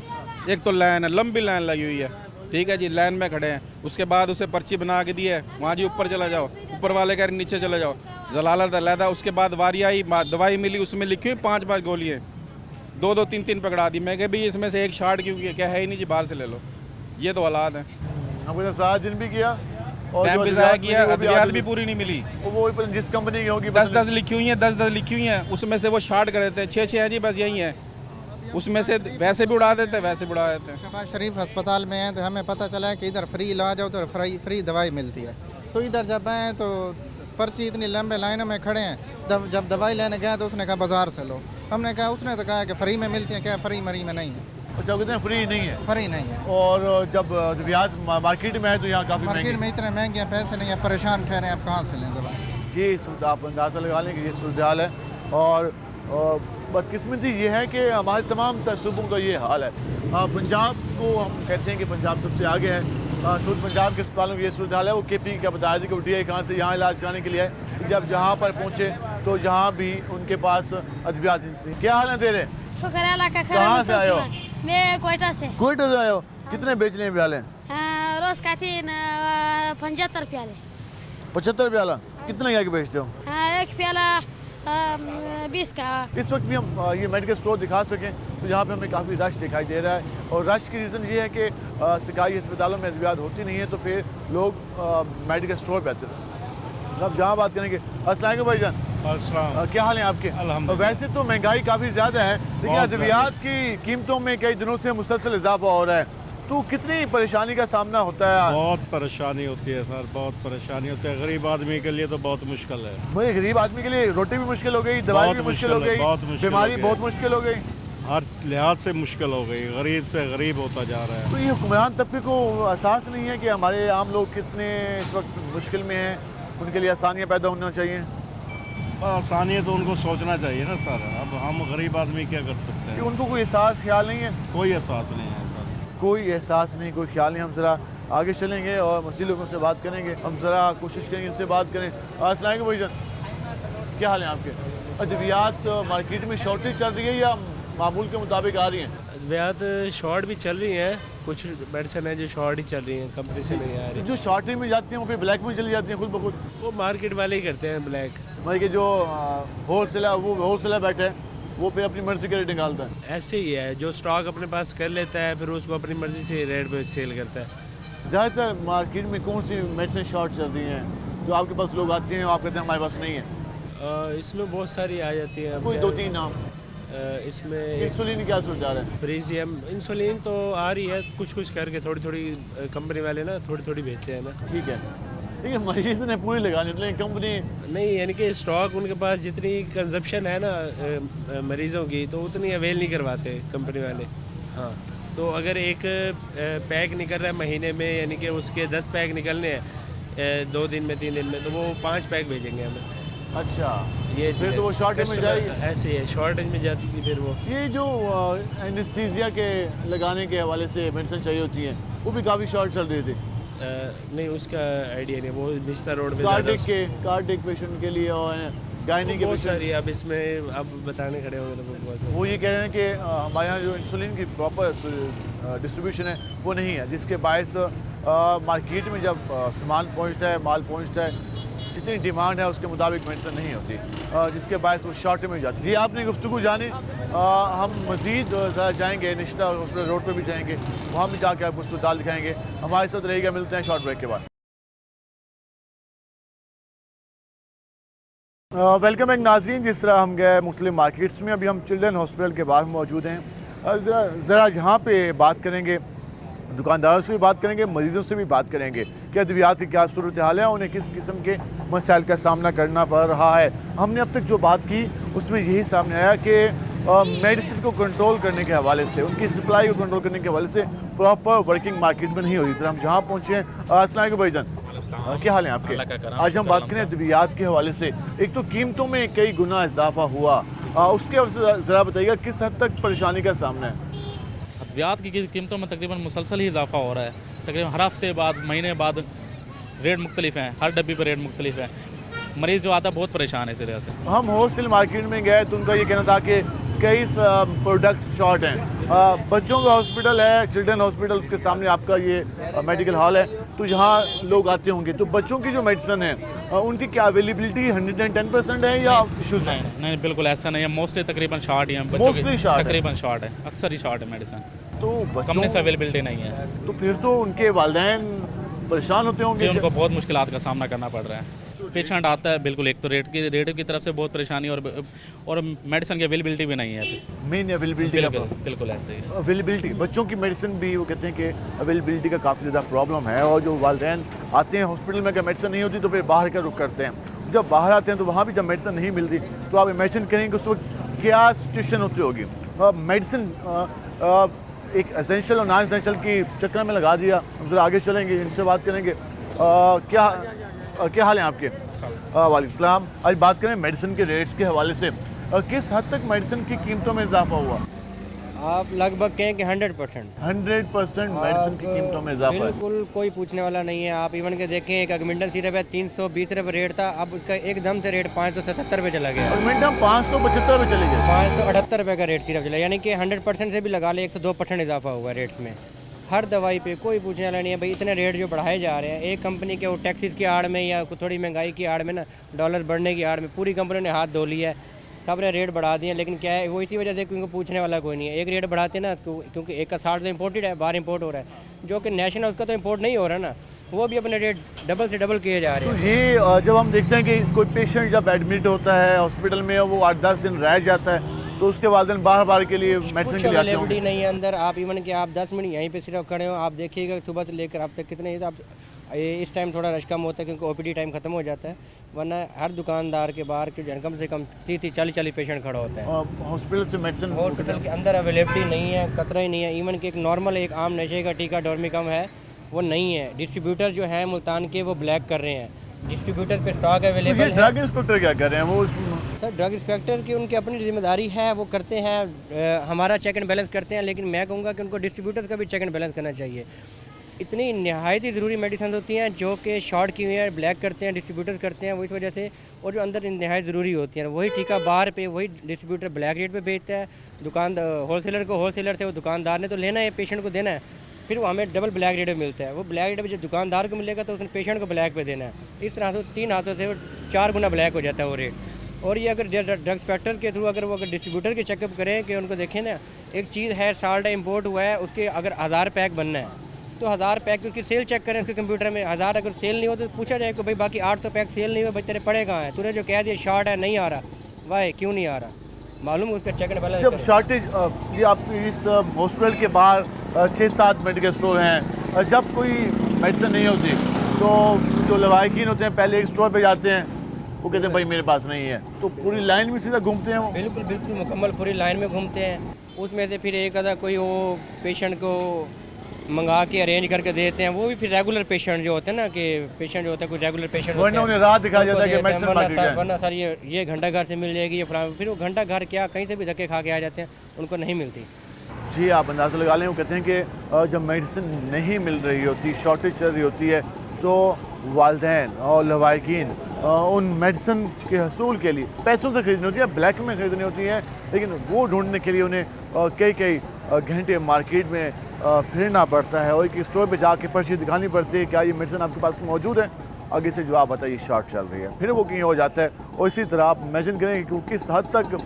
एक तो लाइन है, लंबी लाइन लगी हुई है, ठीक है जी, लाइन में खड़े हैं। उसके बाद उसे पर्ची बना के दी है, वहाँ जी ऊपर चला जाओ, ऊपर वाले कह रहे नीचे चले जाओ, जलालत अलहदा। उसके बाद वारी आई, दवाई मिली, उसमें लिखी हुई 5-5 गोलियाँ, 2-2, 3-3 पकड़ा दी। मैं कह भी इसमें से एक शार्ट क्यों किया, क्या है ही नहीं जी, बाहर से ले लो। ये तो हालात हैं। हमको 7 दिन भी किया और टाइम भी ज़ाया किया, अद्वियात भी पूरी नहीं मिली। वो जिस कंपनी की होगी 10-10 लिखी हुई हैं, 10-10 लिखी हुई हैं, उसमें से वो शार्ट कर देते हैं, 6-6 है जी, बस यही है। उसमें से वैसे भी उड़ा देते हैं, वैसे भी उड़ा देते हैं। शहबाज शरीफ अस्पताल में है तो हमें पता चला है कि इधर फ्री इलाज हो तो फ्री दवाई मिलती है। तो इधर जब आए तो पर्ची इतनी लंबे लाइनों में खड़े हैं। जब दवाई लेने गए तो उसने कहा बाज़ार से लो। हमने कहा, उसने तो कहा कि फ्री में मिलती है। क्या फ्री मरी में नहीं है? अच्छा, कहते हैं फ्री नहीं है। फ्री नहीं है। और जब अद्वियात मार्केट में है तो यहाँ काफ़ी मार्केट में इतने महंगे हैं, पैसे नहीं है, परेशान ठहरे, आप कहाँ से लें दवाई? जी, आप अंदाज़ा लगा लें कि ये सूरत हाल है। और बदकिस्मती ये है कि हमारे तमाम सूबों का ये हाल है। पंजाब को हम कहते हैं कि पंजाब सबसे आगे है। सूरत पंजाब के अस्पतालों की ये सूरत हाल है। वो KP का बताया था कि वो DI कहाँ से यहाँ इलाज कराने के लिए आए। जब जहाँ पर पहुँचे तो जहाँ भी उनके पास अद्वियात नहीं थी। क्या हाल है तेरे? शुक्र है अल्लाह का। कहाँ से आए हो? मैं कोयटा से। कोयटा से आए हो? कितने बेचने प्याले? रोज का 75 प्याले। 75 प्याला? कितने क्या के बेचते हो? एक प्याला 20 का। इस वक्त भी हम ये मेडिकल स्टोर दिखा सकें तो यहाँ पे हमें काफ़ी रश दिखाई दे रहा है। और रश की रीज़न ये है कि सरकारी अस्पतालों में अद्वियात होती नहीं है, तो फिर लोग मेडिकल स्टोर पे आते हैं। अब जहाँ बात करेंगे, अस्सलाम वालेकुम भाईजान, क्या हाल है आपके? वैसे तो महंगाई काफ़ी ज़्यादा है, लेकिन अद्वियात की कीमतों में कई दिनों से मुसलसल इजाफा हो रहा है, तो कितनी परेशानी का सामना होता है? बहुत परेशानी होती है सर, बहुत परेशानी होती है। गरीब आदमी के लिए तो बहुत मुश्किल है। भाई, गरीब आदमी के लिए रोटी भी मुश्किल हो गई, दवाई भी मुश्किल हो गई, बीमारी बहुत मुश्किल हो गई, हर लिहाज से मुश्किल हो गई। गरीब से गरीब होता जा रहा है। तो ये हुक्मरान तबके को एहसास नहीं है कि हमारे आम लोग कितने इस वक्त मुश्किल में हैं, उनके लिए आसानियाँ पैदा होना चाहिए? आसानियत तो उनको सोचना चाहिए ना सर। अब हम गरीब आदमी क्या कर सकते हैं? उनको कोई एहसास ख्याल नहीं है? कोई एहसास नहीं है सर, कोई एहसास नहीं, कोई ख्याल नहीं। हम ज़रा आगे चलेंगे और मसीह लोगों से बात करेंगे। हम ज़रा कोशिश करेंगे इनसे बात करें। अस्सलाम वालेकुम भाईजान, क्या हाल है आपके? अद्वियात मार्केट में शॉर्टेज चल रही है या मामूल के मुताबिक आ रही हैं? अद्वियात शॉर्ट भी चल रही हैं, कुछ मेडिसिन है जो शॉर्ट ही चल रही हैं, कंपनी से नहीं आ रही। जो शॉर्टेज में जाती हैं वो फिर ब्लैक में चली जाती हैं खुद ब खुद? वो मार्केट वाले ही करते हैं ब्लैक। मतलब कि जो होलसेलर, वो होलसेलर बैठे हैं, वो पे अपनी मर्जी का रेट निकालता है? ऐसे ही है, जो स्टॉक अपने पास कर लेता है फिर उसको अपनी मर्जी से रेट पे सेल करता है। ज़्यादातर मार्केट में कौन सी मेडिसिन शॉर्ट चल रही हैं जो आपके पास लोग आते हैं और आप कहते हैं हमारे पास नहीं है? इसमें बहुत सारी आ जाती हैं। कोई 2-3 नाम? इसमें इंसुलिन क्या सोच जा रहा है? फ्रीजियम इंसुलिन तो आ रही है, कुछ कुछ करके थोड़ी थोड़ी कंपनी वाले ना थोड़ी थोड़ी भेजते हैं ना। ठीक है, देखिए मरीज ने पूरी लगानी, लेकिन कंपनी नहीं, यानी कि स्टॉक उनके पास जितनी कंजप्शन है ना मरीज़ों की, तो उतनी अवेल नहीं करवाते कंपनी वाले। हाँ, तो अगर एक पैक निकल रहा है महीने में, यानी कि उसके 10 पैक निकलने हैं 2 दिन में 3 दिन में, तो वो 5 पैक भेजेंगे हमें। अच्छा, ये फिर तो वो शॉर्टेज में जाएगी। ऐसे ही है, शॉर्टेज में जाती थी फिर वो। ये जो एनेस्थीसिया के लगाने के हवाले से मेडिसिन चाहिए होती है, वो भी काफ़ी शॉर्ट चल रही थी। नहीं, उसका आइडिया नहीं, वो निश्ता रोड में कार्डिक पेशेंट के लिए और गायनी के बहुत सारी। अब इसमें अब बताने खड़े होंगे तो वो ये कह रहे हैं कि हमारे यहाँ जो इंसुलिन की प्रॉपर डिस्ट्रीब्यूशन है वो नहीं है, जिसके बायस मार्केट में जब सामान पहुँचता है, माल पहुँचता है, जितनी डिमांड है उसके मुताबिक मेडिसिन नहीं होती, जिसके बायस वो शॉर्ट में जाती है। जी, आपने गुफ्तगू जाने, हम मज़ीद जाएंगे, निश्ता हॉस्पिटल रोड पे भी जाएंगे, वहाँ भी जाके आपको अस्पताल दिखाएंगे। हमारे साथ रहेगा, मिलते हैं शॉर्ट ब्रेक के बाद। वेलकम बैक नाज़रीन, जिस तरह हम गए मुख्तलिफ मार्केट्स में, अभी हम चिल्ड्रन हॉस्पिटल के बाहर मौजूद हैं। ज़रा जहाँ पे बात करेंगे दुकानदारों से भी बात करेंगे, मरीजों से भी बात करेंगे कि अद्वियात की क्या सूरत हाल है, उन्हें किस किस्म के मसाइल का सामना करना पड़ रहा है। हमने अब तक जो बात की उसमें यही सामने आया कि मेडिसिन को कंट्रोल करने के हवाले से, उनकी सप्लाई को कंट्रोल करने के हवाले से प्रॉपर वर्किंग मार्केट में नहीं हो रही। तरह हम जहाँ पहुँचे हैं, अस्सलाम वालेकुम भाईजान, क्या हाल है आपके? आज हम बात करें अद्वियात के हवाले से। एक तो कीमतों में कई गुना इजाफा हुआ, उसके ज़रा बताइएगा किस हद तक परेशानी का सामना है? अद्वियात की कीमतों में तकरीबन मुसलसल ही इजाफा हो रहा है। तकरीबन हर हफ्ते बाद, महीने बाद रेट मुख्तलिफ हैं, हर डब्बी पर रेट मुख्तलिफ है। मरीज़ जो आता है बहुत परेशान है इस वजह से। हम होलसेल मार्केट में गए तो उनका ये कहना था कि कई प्रोडक्ट्स शॉर्ट हैं। बच्चों का हॉस्पिटल है, चिल्ड्रन हॉस्पिटल, उसके सामने आपका ये मेडिकल हॉल है, तो यहाँ लोग आते होंगे। तो बच्चों की जो मेडिसिन है उनकी क्या अवेलेबिलिटी 110% है या इशूज़ हैं? नहीं, बिल्कुल ऐसा नहीं है। मोस्टली तकरीबन शॉर्ट ही है, मोस्टली शॉर्ट, तकरीबन शॉर्ट है, अक्सर ही शॉर्ट है मेडिसिन। तो कम से अवेलेबिलिटी नहीं है, तो फिर तो उनके वालिदैन परेशान होते होंगे। उनको बहुत मुश्किलात का सामना करना पड़ रहा है। पेशेंट आता है, बिल्कुल एक तो रेट की तरफ से बहुत परेशानी और मेडिसिन की अवेलेबिलिटी भी नहीं है। मेन अवेलेबिलिटी बिल्कुल ऐसे ही अवेलेबिलिटी, बच्चों की मेडिसिन भी वो कहते हैं कि अवेलेबिलिटी का काफ़ी ज़्यादा प्रॉब्लम है। और जो वालिदैन आते हैं हॉस्पिटल में, अगर मेडिसिन नहीं होती तो फिर बाहर का रुख करते हैं। जब बाहर आते हैं तो वहाँ भी जब मेडिसिन नहीं मिलती तो आप इमेजिन करेंगे उस वक्त क्या सिचुएशन होती होगी। मेडिसिन एक एसेंशियल और नॉन एसेंशियल की चक्कर में लगा दिया। हम जरा आगे चलेंगे, इनसे बात करेंगे। क्या हाल है आपके? वालेकुम सलाम। आज बात करें मेडिसिन के रेट्स के हवाले से, किस हद तक मेडिसिन की कीमतों में इजाफा हुआ? आप लगभग कहें कि 100% मेडिसिन की कीमतों में इजाफा है। बिल्कुल कोई पूछने वाला नहीं है। आप इवन के देखें, एक अगमिंटन सिरप है 320 रुपये रेट था, अब उसका एकदम से रेट 577 रुपये चला गया। अगमिंटन 575 रुपये चले गए, 578 रुपये का रेट सिरप चला, यानी कि 100% से भी लगा ले 102% इजाफा हुआ रेट्स में। हर दवाई पे कोई पूछने वाला नहीं है भाई। इतने रेट जो बढ़ाए जा रहे हैं, एक कंपनी के वो टैक्सेस की आड़ में या थोड़ी महंगाई की आड़ में ना, डॉलर बढ़ने की आड़ में पूरी कंपनी ने हाथ धो लिया है, सब ने रेट बढ़ा दिए। लेकिन क्या है, वो इसी वजह से क्योंकि पूछने वाला कोई नहीं है। एक रेट बढ़ाते ना क्योंकि एक का 60 तो इम्पोर्टेड है, बाहर इंपोर्ट हो रहा है, जो कि नेशनल उसका तो इम्पोर्ट नहीं हो रहा ना, वो भी अपने रेट डबल से डबल किए जा रहे हैं। तो ये जब हम देखते हैं कि कोई पेशेंट जब एडमिट होता है हॉस्पिटल में, वो 8-10 दिन रह जाता है, तो उसके वालिदैन बार के लिए मेडिसिन के लिए आते अवेलेबिलिटी नहीं है अंदर। आप इवन कि आप 10 मिनट यहीं पे सिर्फ खड़े हो, आप देखिएगा सुबह से लेकर अब तक कितने, आप इस टाइम थोड़ा रश कम होता है क्योंकि ओपीडी टाइम खत्म हो जाता है, वरना हर दुकानदार के बाहर के कम से कम 30-40 पेशेंट खड़ा होता है। हॉस्पिटल से मेडिसिन हॉस्पिटल के अंदर अवेलेबिलिटी नहीं है, कतरा ही नहीं है। इवन कि एक नॉर्मल एक आम नशे का टीका डोर्मिकम है, वो नहीं है। डिस्ट्रीब्यूटर जो है मुल्तान के, वो ब्लैक कर रहे हैं। डिस्ट्रीब्यूटर पे स्टॉक अवेलेबल है। ड्रग इंस्पेक्टर क्या कर रहे हैं? वो सर ड्रग इंस्पेक्टर की उनकी अपनी जिम्मेदारी है, वो करते हैं, हमारा चेक एंड बैलेंस करते हैं। लेकिन मैं कहूँगा कि उनको डिस्ट्रीब्यूटर्स का भी चेक एंड बैलेंस करना चाहिए। इतनी नहायत ही ज़रूरी मेडिसिन होती हैं जो कि शॉर्ट की हुई हैं, ब्लैक करते हैं, डिस्ट्रीब्यूटर्स करते हैं, वो इस वजह से, और जो अंदर नहायत ज़रूरी होती हैं, वही टीका बाहर पे वही डिस्ट्रीब्यूटर ब्लैक रेट पे बेचता है। होलसेलर को होलसेलर से, वो दुकानदार ने तो लेना है, पेशेंट को देना है, फिर वो हमें डबल ब्लैक रेट में मिलता है। वो ब्लैक रेट में जो दुकानदार को मिलेगा तो उसने पेशेंट को ब्लैक पे देना है। इस तरह से 3 हाथों से 4 गुना ब्लैक हो जाता है वो रेट। और ये अगर ड्रग इंस्पेक्टर के थ्रू अगर वो डिस्ट्रीब्यूटर के चेकअप करें कि उनको देखें ना, एक चीज़ है साल्ट इम्पोर्ट हुआ है, उसके अगर 1000 पैक बनना है तो 1000 पैक उसकी सेल चेक करें उसके कंप्यूटर में। 1000 अगर सेल नहीं हो तो पूछा जाए कि भाई बाकी 800 पैक सेल नहीं हुआ, भाई तेरे पड़े कहाँ हैं? तूने जो कह दिया शॉर्ट है, नहीं आ रहा, वाह क्यों नहीं आ रहा, मालूम उसका चेक एंड बैलेंस। जब शॉर्टेज, ये आप इस हॉस्पिटल के बाहर 6-7 मेडिकल स्टोर हैं, जब कोई मेडिसिन नहीं होती तो जो लवाकिन होते हैं पहले एक स्टोर पे जाते हैं, वो कहते हैं भाई मेरे पास नहीं है, तो पूरी लाइन में सीधा घूमते हैं वो। बिल्कुल मुकम्मल पूरी लाइन में घूमते हैं। उसमें से फिर एक आधा कोई वो पेशेंट को मंगा के अरेंज करके देते हैं, वो भी फिर रेगुलर पेशेंट जो होते हैं ना, कि पेशेंट जो होता है कोई रेगुलर पेशेंट वरना उन्हें राह दिखाया जाता है कि मेडिसिन मांगी जाए, वरना सर ये घंटा घर से मिल जाएगी, ये फिर वो घंटा घर क्या कहीं से भी धक्के खा के आ जाते हैं, उनको नहीं मिलती। जी आप अंदाज़ा लगा लें, वो कहते हैं कि जब मेडिसिन नहीं मिल रही होती, शॉर्टेज चल रही होती है, तो वालिदैन और लवाकिन उन मेडिसिन के हसूल के लिए पैसों से ख़रीदनी होती है, ब्लैक में ख़रीदनी होती है, लेकिन वो ढूंढने के लिए उन्हें कई घंटे मार्केट में फिरना पड़ता है और एक स्टोर पे जाके पर्ची दिखानी पड़ती है, क्या ये मेडिसिन आपके पास मौजूद है, आगे से जवाब आता है ये शॉर्ट चल रही है, फिर वो कहीं हो जाता है। और इसी तरह आप इमेजिन करें कि किस हद तक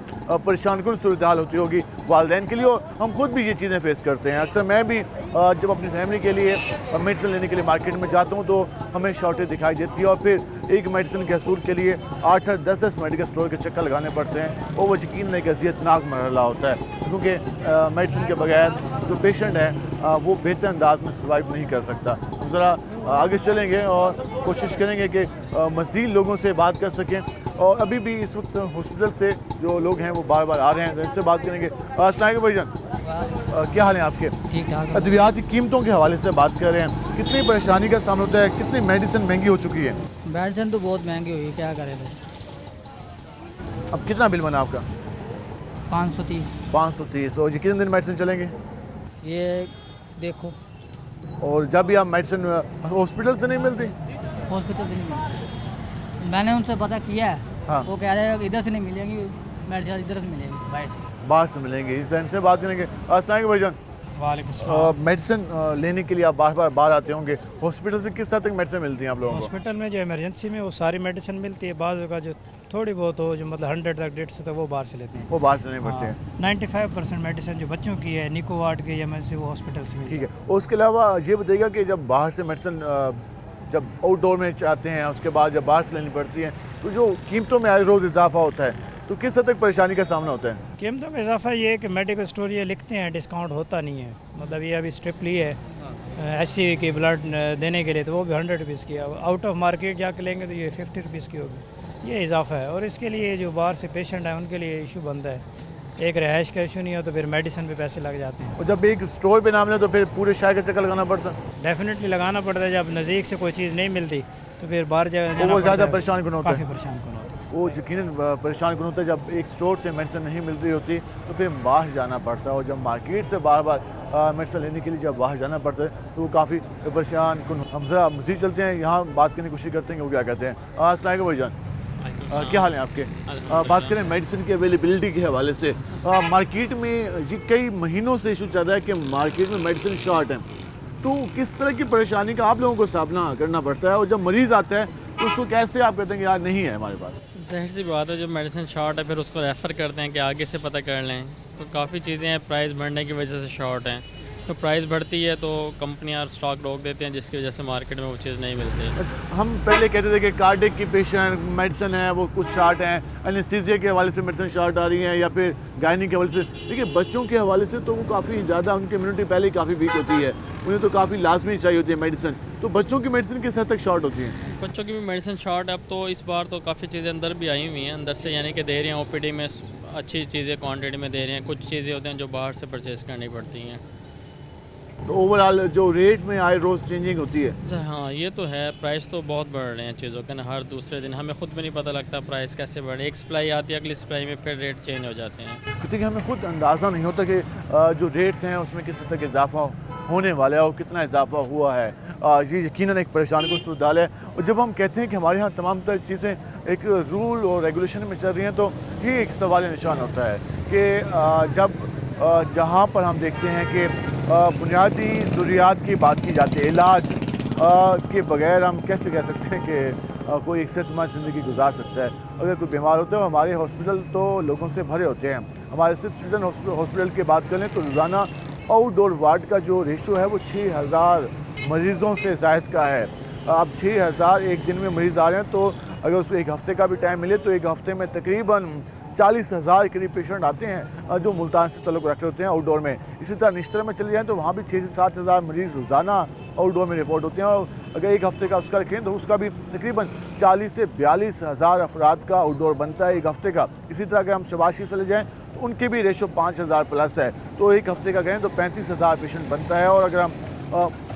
परेशान कुन सूरत हाल होती होगी वालिदैन के लिए, और हम खुद भी ये चीज़ें फेस करते हैं। अक्सर मैं भी जब अपनी फैमिली के लिए मेडिसिन लेने के लिए मार्केट में जाता हूँ तो हमें शॉर्टेज दिखाई देती है और फिर एक मेडिसिन के हसूल के लिए 8-8, 10-10 मेडिकल स्टोर के चक्कर लगाने पड़ते हैं, और वो यकीन नहीं, एक अज़ियतनाक मरहला होता है, क्योंकि मेडिसिन के बगैर जो पेशेंट है वो बेहतर अंदाज में सर्वाइव नहीं कर सकता। हम ज़रा आगे चलेंगे और कोशिश करेंगे कि मज़ीद लोगों से बात कर सकें। और अभी भी इस वक्त हॉस्पिटल से जो लोग हैं वो बार बार आ रहे हैं, तो इनसे बात करेंगे। अस्सलाम वालेकुम भाईजान, क्या हाल है आपके? ठीक ठाक। अद्वियात की कीमतों के हवाले से बात कर रहे हैं, कितनी परेशानी का सामना होता है, कितनी मेडिसिन महंगी हो चुकी है? मेडिसिन तो बहुत महंगी हुई, क्या करें भाई। अब कितना बिल बना आपका? 530। 530। और ये कितने दिन मेडिसिन चलेंगे? ये देखो। और जब भी आप मेडिसिन हॉस्पिटल से नहीं मिलती? हॉस्पिटल से नहीं मिलती, मैंने उनसे पता किया है। हाँ। वो कह रहे हैं इधर से नहीं मिलेंगी मेडिसिन, इधर से मिलेगी, बाहर से मिलेंगी। इनसे बात करेंगे। अस्सलाम वालेकुम भाईजान। वालेकुम। मेडिसिन लेने के लिए आप बार आते होंगे, हॉस्पिटल से किस तरह तक मेडिसिन मिलती हैं आप लोगों को? हॉस्पिटल में जो इमरजेंसी में वो सारी मेडिसिन मिलती है, बाद का जो थोड़ी बहुत हो जो मतलब 100 तक 150 तक वो बाहर से लेते हैं। वो बाहर से नहीं पड़ते हैं। 95% मेडिसिन जो बच्चों की है निको वार्ड की एमएनसी वो हॉस्पिटल से मिलती है। ठीक है। और उसके अलावा ये बताइएगा कि जब बाहर से मेडिसिन जब आउटडोर में चाहते हैं, उसके बाद जब बाहर से लेनी पड़ती है, तो जो कीमतों में आए रोज़ इजाफा होता है, तो किस हद तक परेशानी का सामना होता है? कीमतों में इजाफा ये है कि मेडिकल स्टोर ये लिखते हैं डिस्काउंट होता नहीं है, मतलब ये अभी स्ट्रिक्टली है SCV की ब्लड देने के लिए, तो वो भी 100 रुपीज़ की। आउट ऑफ मार्केट जाके लेंगे तो ये 50 रुपीज़ की होगी। ये इजाफा है। और इसके लिए जो बाहर से पेशेंट है उनके लिए इशू बनता है। एक रहायश का इशू नहीं हो तो फिर मेडिसिन पे पैसे लग जाते हैं। और जब एक स्टोर पे नाम ले तो फिर पूरे शहर का चक्कर लगाना पड़ता है? डेफिनेटली लगाना पड़ता है। जब नज़दीक से कोई चीज़ नहीं मिलती तो फिर बाहर जाना वो ज़्यादा परेशान कौन होता है? काफ़ी परेशान कौन होता है। वो यकीनन परेशान कौन होता है जब एक स्टोर से मेडिसिन नहीं मिल रही होती तो फिर बाहर जाना पड़ता है। और जब मार्केट से बार बार मेडिसिन लेने के लिए जब बाहर जाना पड़ता है तो वो काफ़ी परेशान कौन। हम ज़रा मज़ीद चलते हैं, यहाँ बात करने की कोशिश करते हैं कि वो क्या कहते हैं। अस्सलाम वालेकुम भाईजान, क्या हाल है आपके? बात करें मेडिसिन की अवेलेबिलिटी के हवाले से, मार्केट में ये कई महीनों से इशू चल रहा है कि मार्केट में मेडिसिन शॉर्ट है, तो किस तरह की परेशानी का आप लोगों को सामना करना पड़ता है? और जब मरीज़ आता है तो उसको कैसे आप कहते हैं कि यार नहीं है हमारे पास? ज़ाहिर सी बात है, जो मेडिसिन शॉर्ट है फिर उसको रेफ़र करते हैं कि आगे से पता कर लें। तो काफ़ी चीज़ें हैं प्राइस बढ़ने की वजह से शॉर्ट हैं, तो प्राइस बढ़ती है तो कंपनियां स्टॉक रोक देते हैं, जिसकी वजह से मार्केट में वो चीज़ नहीं मिलती। अच्छा, हम पहले कहते थे कि कार्डिक की पेशेंट मेडिसिन है वो कुछ शार्ट हैं, एनेस्थीसिया के हवाले से मेडिसिन शार्ट आ रही हैं, या फिर गायनी के हवाले से। देखिए बच्चों के हवाले से तो वो काफ़ी ज़्यादा, उनकी इम्यूनिटी पहले ही काफ़ी वीक होती है, उन्हें तो काफ़ी लाजमी चाहिए होती है मेडिसिन। तो बच्चों की मेडिसिन किस हद तक शॉर्ट होती है? बच्चों की भी मेडिसिन शॉर्ट है। अब तो इस बार तो काफ़ी चीज़ें अंदर भी आई हुई हैं, अंदर से यानी कि दे रहे हैं OPD में अच्छी चीज़ें क्वान्टिटी में दे रहे हैं। कुछ चीज़ें होती हैं जो बाहर से परचेज़ करनी पड़ती हैं। तो ओवरऑल जो रेट में आए रोज़ चेंजिंग होती है। हाँ ये तो है, प्राइस तो बहुत बढ़ रहे हैं चीज़ों के ना, हर दूसरे दिन हमें खुद भी नहीं पता लगता प्राइस कैसे बढ़े। एक सप्लाई आती है, अगली सप्लाई में फिर रेट चेंज हो जाते हैं। क्योंकि हमें खुद अंदाज़ा नहीं होता कि जो रेट्स हैं उसमें किस तरह का इजाफा होने वाला है और कितना इजाफा हुआ है। ये यकीनन एक परेशानी को सूरत है। और जब हम कहते हैं कि हमारे यहाँ तमाम तर चीज़ें एक रूल और रेगुलेशन में चल रही हैं, तो ये एक सवाल निशान होता है कि जब जहाँ पर हम देखते हैं कि बुनियादी ज़रूरियात की बात की जाती है, इलाज के बगैर हम कैसे कह सकते हैं कि कोई एक सेहतमंद ज़िंदगी गुजार सकता है। अगर कोई बीमार होता है, हमारे हॉस्पिटल तो लोगों से भरे होते हैं। हमारे सिर्फ चिल्ड्रन हॉस्पिटल की बात करें तो रोज़ाना आउटडोर वार्ड का जो रेशो है वो 6000 मरीज़ों से ज़ायद का है। अब 6000 एक दिन में मरीज़ आ रहे हैं, तो अगर उसको एक हफ़्ते का भी टाइम मिले तो एक हफ़्ते में तकरीबन 40,000 करीब पेशेंट आते हैं जो मुल्तान से तल्लुक़ रखते होते हैं आउटडोर में। इसी तरह निश्तर में चले जाएँ तो वहाँ भी 6 से 7,000 मरीज़ रोज़ाना आउटडोर में रिपोर्ट होते हैं। और अगर एक हफ़्ते का उसका रखें तो उसका भी तकरीबन 40 से 42,000 अफराद का आउटडोर बनता है एक हफ़्ते का। इसी तरह अगर हम शहबाज शरीफ चले जाएँ तो उनके भी रेशो 5,000 प्लस है, तो एक हफ़्ते का करें तो 35,000 पेशेंट बनता है। और अगर हम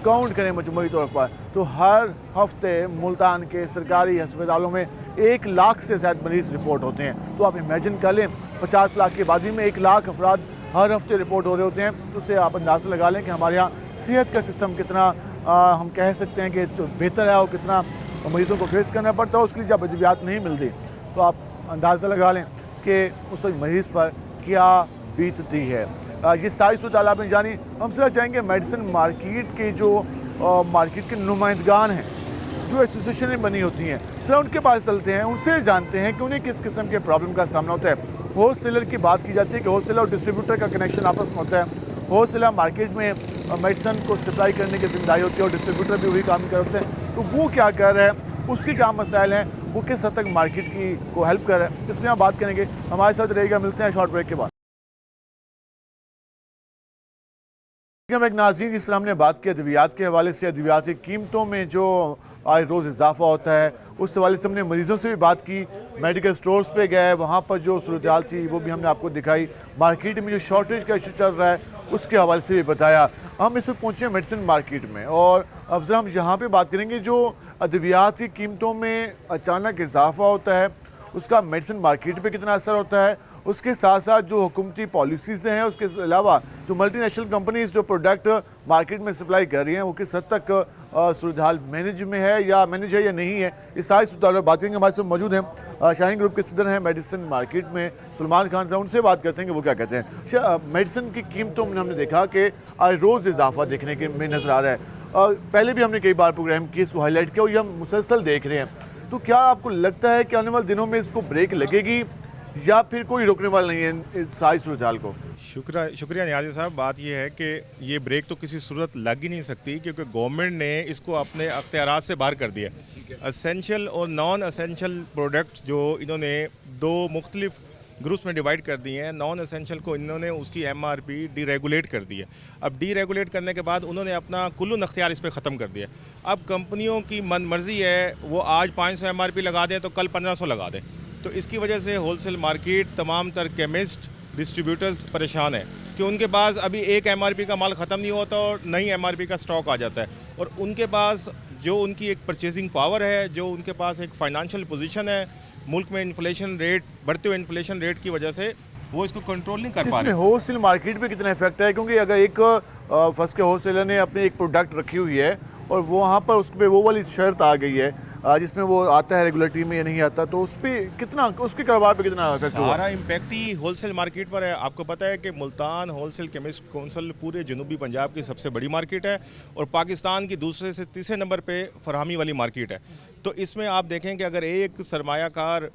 काउंट करें मजमूई तौर पर तो हर हफ्ते मुल्तान के सरकारी अस्पतालों में 1 लाख से ज़्यादा मरीज़ रिपोर्ट होते हैं। तो आप इमेजिन कर लें 50 लाख की आबादी में 1 लाख अफराद हर हफ्ते रिपोर्ट हो रहे होते हैं, तो उससे आप अंदाज़ा लगा लें कि हमारे यहाँ सेहत का सिस्टम कितना हम कह सकते हैं कि बेहतर है और कितना मरीज़ों को फेस करना पड़ता है। उसके लिए जब अद्वियात नहीं मिलती तो आप अंदाज़ा लगा लें कि उस मरीज़ पर क्या बीतती है। ये सारी सूरत आपने जानी। हम सिर्फ चाहेंगे मेडिसिन मार्केट के जो मार्केट के नुमाइंदगान हैं, जो एसोसिएशनें बनी होती हैं, सिर्फ उनके पास चलते हैं, उनसे जानते हैं कि उन्हें किस किस्म के प्रॉब्लम का सामना होता है। होलसेलर की बात की जाती है कि होलसेलर और डिस्ट्रीब्यूटर का कनेक्शन आपस में होता है। होलसेलर मार्केट में मेडिसिन को सप्लाई करने की जिम्मेदारी होती है और डिस्ट्रीब्यूटर भी वही काम करते हैं। तो वो क्या कर रहा है, उसके क्या मसाइल हैं, वो किस हद तक मार्केट की को हेल्प कर रहा है, इसमें हम बात करेंगे। हमारे साथ रहेगा, मिलते हैं शॉर्ट ब्रेक के बाद। एक नाज़रीन, जिस तरह हमने बात की अद्वियात के हवाले से, अद्वियात की कीमतों में जो आए रोज़ इजाफा होता है, उस हवाले से हमने मरीज़ों से भी बात की, मेडिकल स्टोर्स पे गए, वहाँ पर जो सूरत हाल थी वो भी हमने आपको दिखाई, मार्केट में जो शॉर्टेज का इशू चल रहा है उसके हवाले से भी बताया। हम इस वक्त पहुँचे मेडिसिन मार्केट में और अब ज़रा हम यहाँ पर बात करेंगे जो अद्वियात की कीमतों में अचानक इजाफा होता है उसका मेडिसिन मार्केट पर कितना असर होता है, उसके साथ साथ जो हुकूमती पॉलिसीज़ हैं, उसके अलावा जो मल्टीनेशनल कंपनीज जो प्रोडक्ट मार्केट में सप्लाई कर रही हैं वो किस हद तक सूरत हाल मैनेज है या नहीं है, इस सारी सूरत बात करेंगे। हमारे साथ मौजूद हैं शाहीन ग्रुप के सदर हैं मेडिसिन मार्केट में सलमान खान साहब, उनसे बात करते हैं कि वो क्या कहते हैं। मेडिसिन की कीमतों में हमने देखा कि रोज़ इजाफा देखने के में नज़र आ रहा है, पहले भी हमने कई बार प्रोग्राम किए, इसको हाईलाइट किया और ये हम मुसलसल देख रहे हैं। तो क्या आपको लगता है कि आने वाले दिनों में इसको ब्रेक लगेगी या फिर कोई रोकने वाला नहीं है इस सारी सूरत हाल को? शुक्रिया नियाज़ी साहब। बात यह है कि ये ब्रेक तो किसी सूरत लग ही नहीं सकती, क्योंकि गवर्नमेंट ने इसको अपने अख्तियारात से बाहर कर दिया। असेंशियल और नॉन असेंशियल प्रोडक्ट्स जो इन्होंने दो मुख्तलिफ ग्रुप्स में डिवाइड कर दिए हैं। नॉन असेंशियल को इन्होंने उसकी MRP डीरेगुलेट कर दी है। अब डीरेगुलेट करने के बाद उन्होंने अपना कुल्लुन अख्तियार इस पर ख़त्म कर दिया। अब कंपनियों की मन मर्जी है, वो आज 500 MRP लगा दें तो कल 1500 लगा दें। तो इसकी वजह से होलसेल मार्केट, तमाम तर केमिस्ट, डिस्ट्रीब्यूटर्स परेशान है कि उनके पास अभी एक MRP का माल ख़त्म नहीं होता और नई MRP का स्टॉक आ जाता है, और उनके पास जो उनकी एक परचेजिंग पावर है, जो उनके पास एक फाइनेंशियल पोजीशन है, मुल्क में इन्फ्लेशन रेट, बढ़ते हुए इन्फ्लेशन रेट की वजह से वो इसको कंट्रोल नहीं कर पा रहे। होलसेल मार्केट पे कितना इफेक्ट है? क्योंकि अगर एक फर्स्ट के होलसेलर ने अपनी एक प्रोडक्ट रखी हुई है और वो वहाँ पर उस पर वो वाली शर्त आ गई है जिसमें वो आता है रेगुलेटरी में या नहीं आता, तो उस पर कितना, उसके कारोबार पे कितना इफेक्ट हुआ? सारा इम्पैक्ट ही होलसेल मार्केट पर है। आपको पता है कि मुल्तान होलसेल केमिस्ट काउंसिल पूरे जनूबी पंजाब की सबसे बड़ी मार्केट है और पाकिस्तान की दूसरे से तीसरे नंबर पे फरहमी वाली मार्केट है। तो इसमें आप देखें कि अगर एक सरमायाकार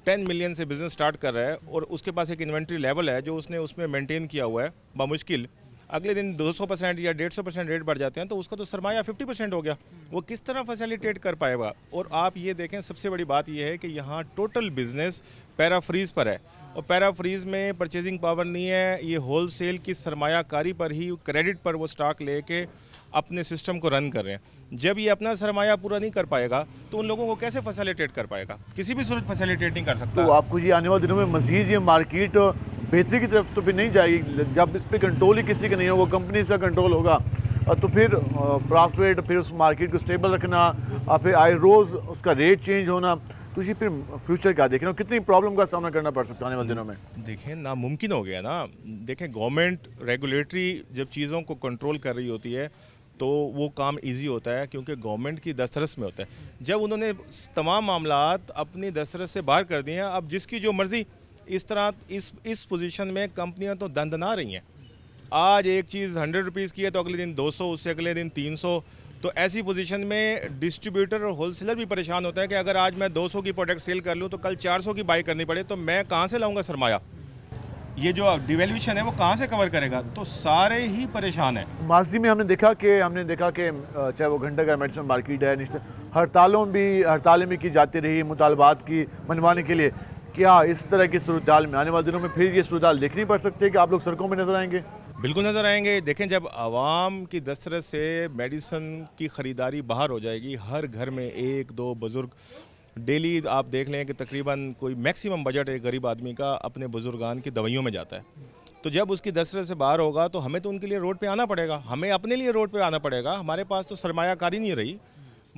10 मिलियन से बिज़नेस स्टार्ट कर रहा है और उसके पास एक इन्वेंट्री लेवल है जो उसने उसमें मेंटेन किया हुआ है, बामुश्किल अगले दिन 200% या 150% रेट बढ़ जाते हैं तो उसका तो सरमाया 50% हो गया, वो किस तरह फैसिलिटेट कर पाएगा? और आप ये देखें, सबसे बड़ी बात यह है कि यहाँ टोटल बिजनेस पैराफ्रीज पर है और पैराफ्रीज में परचेजिंग पावर नहीं है। ये होलसेल की सरमायाकारी पर ही, क्रेडिट पर वो स्टॉक लेके अपने सिस्टम को रन कर रहे हैं। जब ये अपना सरमाया पूरा नहीं कर पाएगा तो उन लोगों को कैसे फैसिलिटेट कर पाएगा? किसी भी सूरत फैसिलिटेट नहीं कर सकता। तो आपको ये आने वाले दिनों में मज़ीद ये मार्केट बेहतरी की तरफ तो फिर नहीं जाएगी? जब इस पर कंट्रोल ही किसी का नहीं होगा, कंपनी का कंट्रोल होगा, तो फिर प्रॉफिट, फिर उस मार्केट को स्टेबल रखना, फिर आए रोज़ उसका रेट चेंज होना, तो ये फिर फ्यूचर क्या देख रहे हो, कितनी प्रॉब्लम का सामना करना पड़ सकता है आने वाले दिनों में? देखें, नामुमकिन हो गया ना। देखें, गवर्नमेंट रेगुलेटरी जब चीज़ों को कंट्रोल कर रही होती है तो वो काम इजी होता है क्योंकि गवर्नमेंट की दस्तरस में होता है। जब उन्होंने तमाम मामलात अपनी दस्तरस से बाहर कर दिए हैं, अब जिसकी जो मर्ज़ी इस तरह इस पोजीशन में कंपनियां तो दंदना रही हैं। आज एक चीज़ 100 रुपीज़ की है तो अगले दिन 200, उससे अगले दिन 300। तो ऐसी पोजीशन में डिस्ट्रीब्यूटर और होलसेलर भी परेशान होता है कि अगर आज मैं 200 की प्रोडक्ट सेल कर लूँ तो कल 400 की बाई करनी पड़े, तो मैं कहाँ से लाऊंगा सरमाया? ये जो डिवेल्यूशन है वो कहाँ से कवर करेगा? तो सारे ही परेशान हैं। माजी में हमने देखा कि चाहे वो घंटा का मेडिसिन मार्केट है, हड़तालें भी की जाती रही मुतालबात की मनवाने के लिए। क्या इस तरह की सूरत हाल में आने वाले दिनों में फिर ये सूरत हाल देखनी पड़ सकती है कि आप लोग सड़कों में नजर आएंगे? बिल्कुल नज़र आएंगे। देखें, जब आवाम की दस्तरस से मेडिसिन की ख़रीदारी बाहर हो जाएगी, हर घर में एक दो बुज़ुर्ग डेली आप देख लें कि तकरीबन कोई मैक्सिमम बजट एक गरीब आदमी का अपने बुजुर्गान की दवाइयों में जाता है। तो जब उसकी दस्तरस से बाहर होगा तो हमें तो उनके लिए रोड पे आना पड़ेगा, हमें अपने लिए रोड पे आना पड़ेगा। हमारे पास तो सरमायाकारी नहीं रही,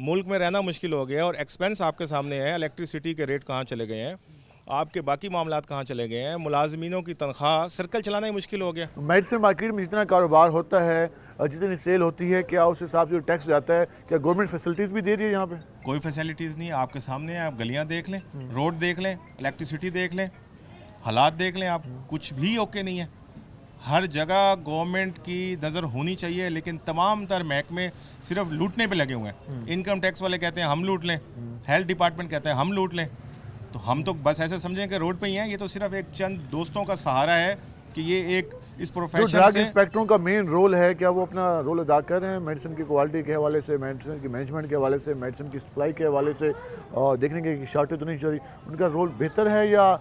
मुल्क में रहना मुश्किल हो गया और एक्सपेंस आपके सामने है। इलेक्ट्रिसिटी के रेट कहाँ चले गए हैं, आपके बाकी मामलात कहाँ चले गए हैं, मुलाजमीनों की तनख्वाह, सर्कल चलाना ही मुश्किल हो गया। मेडिसिन मार्केट में जितना कारोबार होता है, जितनी सेल होती है, क्या उस हिसाब से जो टैक्स जाता है, क्या गवर्नमेंट फैसिलिटीज़ भी दे रही है यहाँ पे? कोई फैसिलिटीज़ नहीं, आपके सामने है। आप गलियाँ देख लें, रोड देख लें, इलेक्ट्रिसिटी देख लें, हालात देख लें, आप कुछ भी ओके नहीं है। हर जगह गवर्नमेंट की नज़र होनी चाहिए, लेकिन तमाम तर महकमे सिर्फ लूटने पे लगे हुए हैं। इनकम टैक्स वाले कहते हैं हम लूट लें, हेल्थ डिपार्टमेंट कहते हैं हम लूट लें, तो हम तो बस ऐसे समझें कि रोड पे ही हैं। ये तो सिर्फ एक चंद दोस्तों का सहारा है कि ये एक इस प्रोफेशन से। ड्रग इंस्पेक्टरों का मेन रोल है, क्या वो अपना रोल अदा कर रहे हैं मेडिसिन की क्वालिटी के हवाले से, मेडिसिन की मैनेजमेंट के हवाले से, मेडिसिन की सप्लाई के हवाले से, और देखने की शॉर्टेज तो नहीं चल रही, उनका रोल बेहतर है या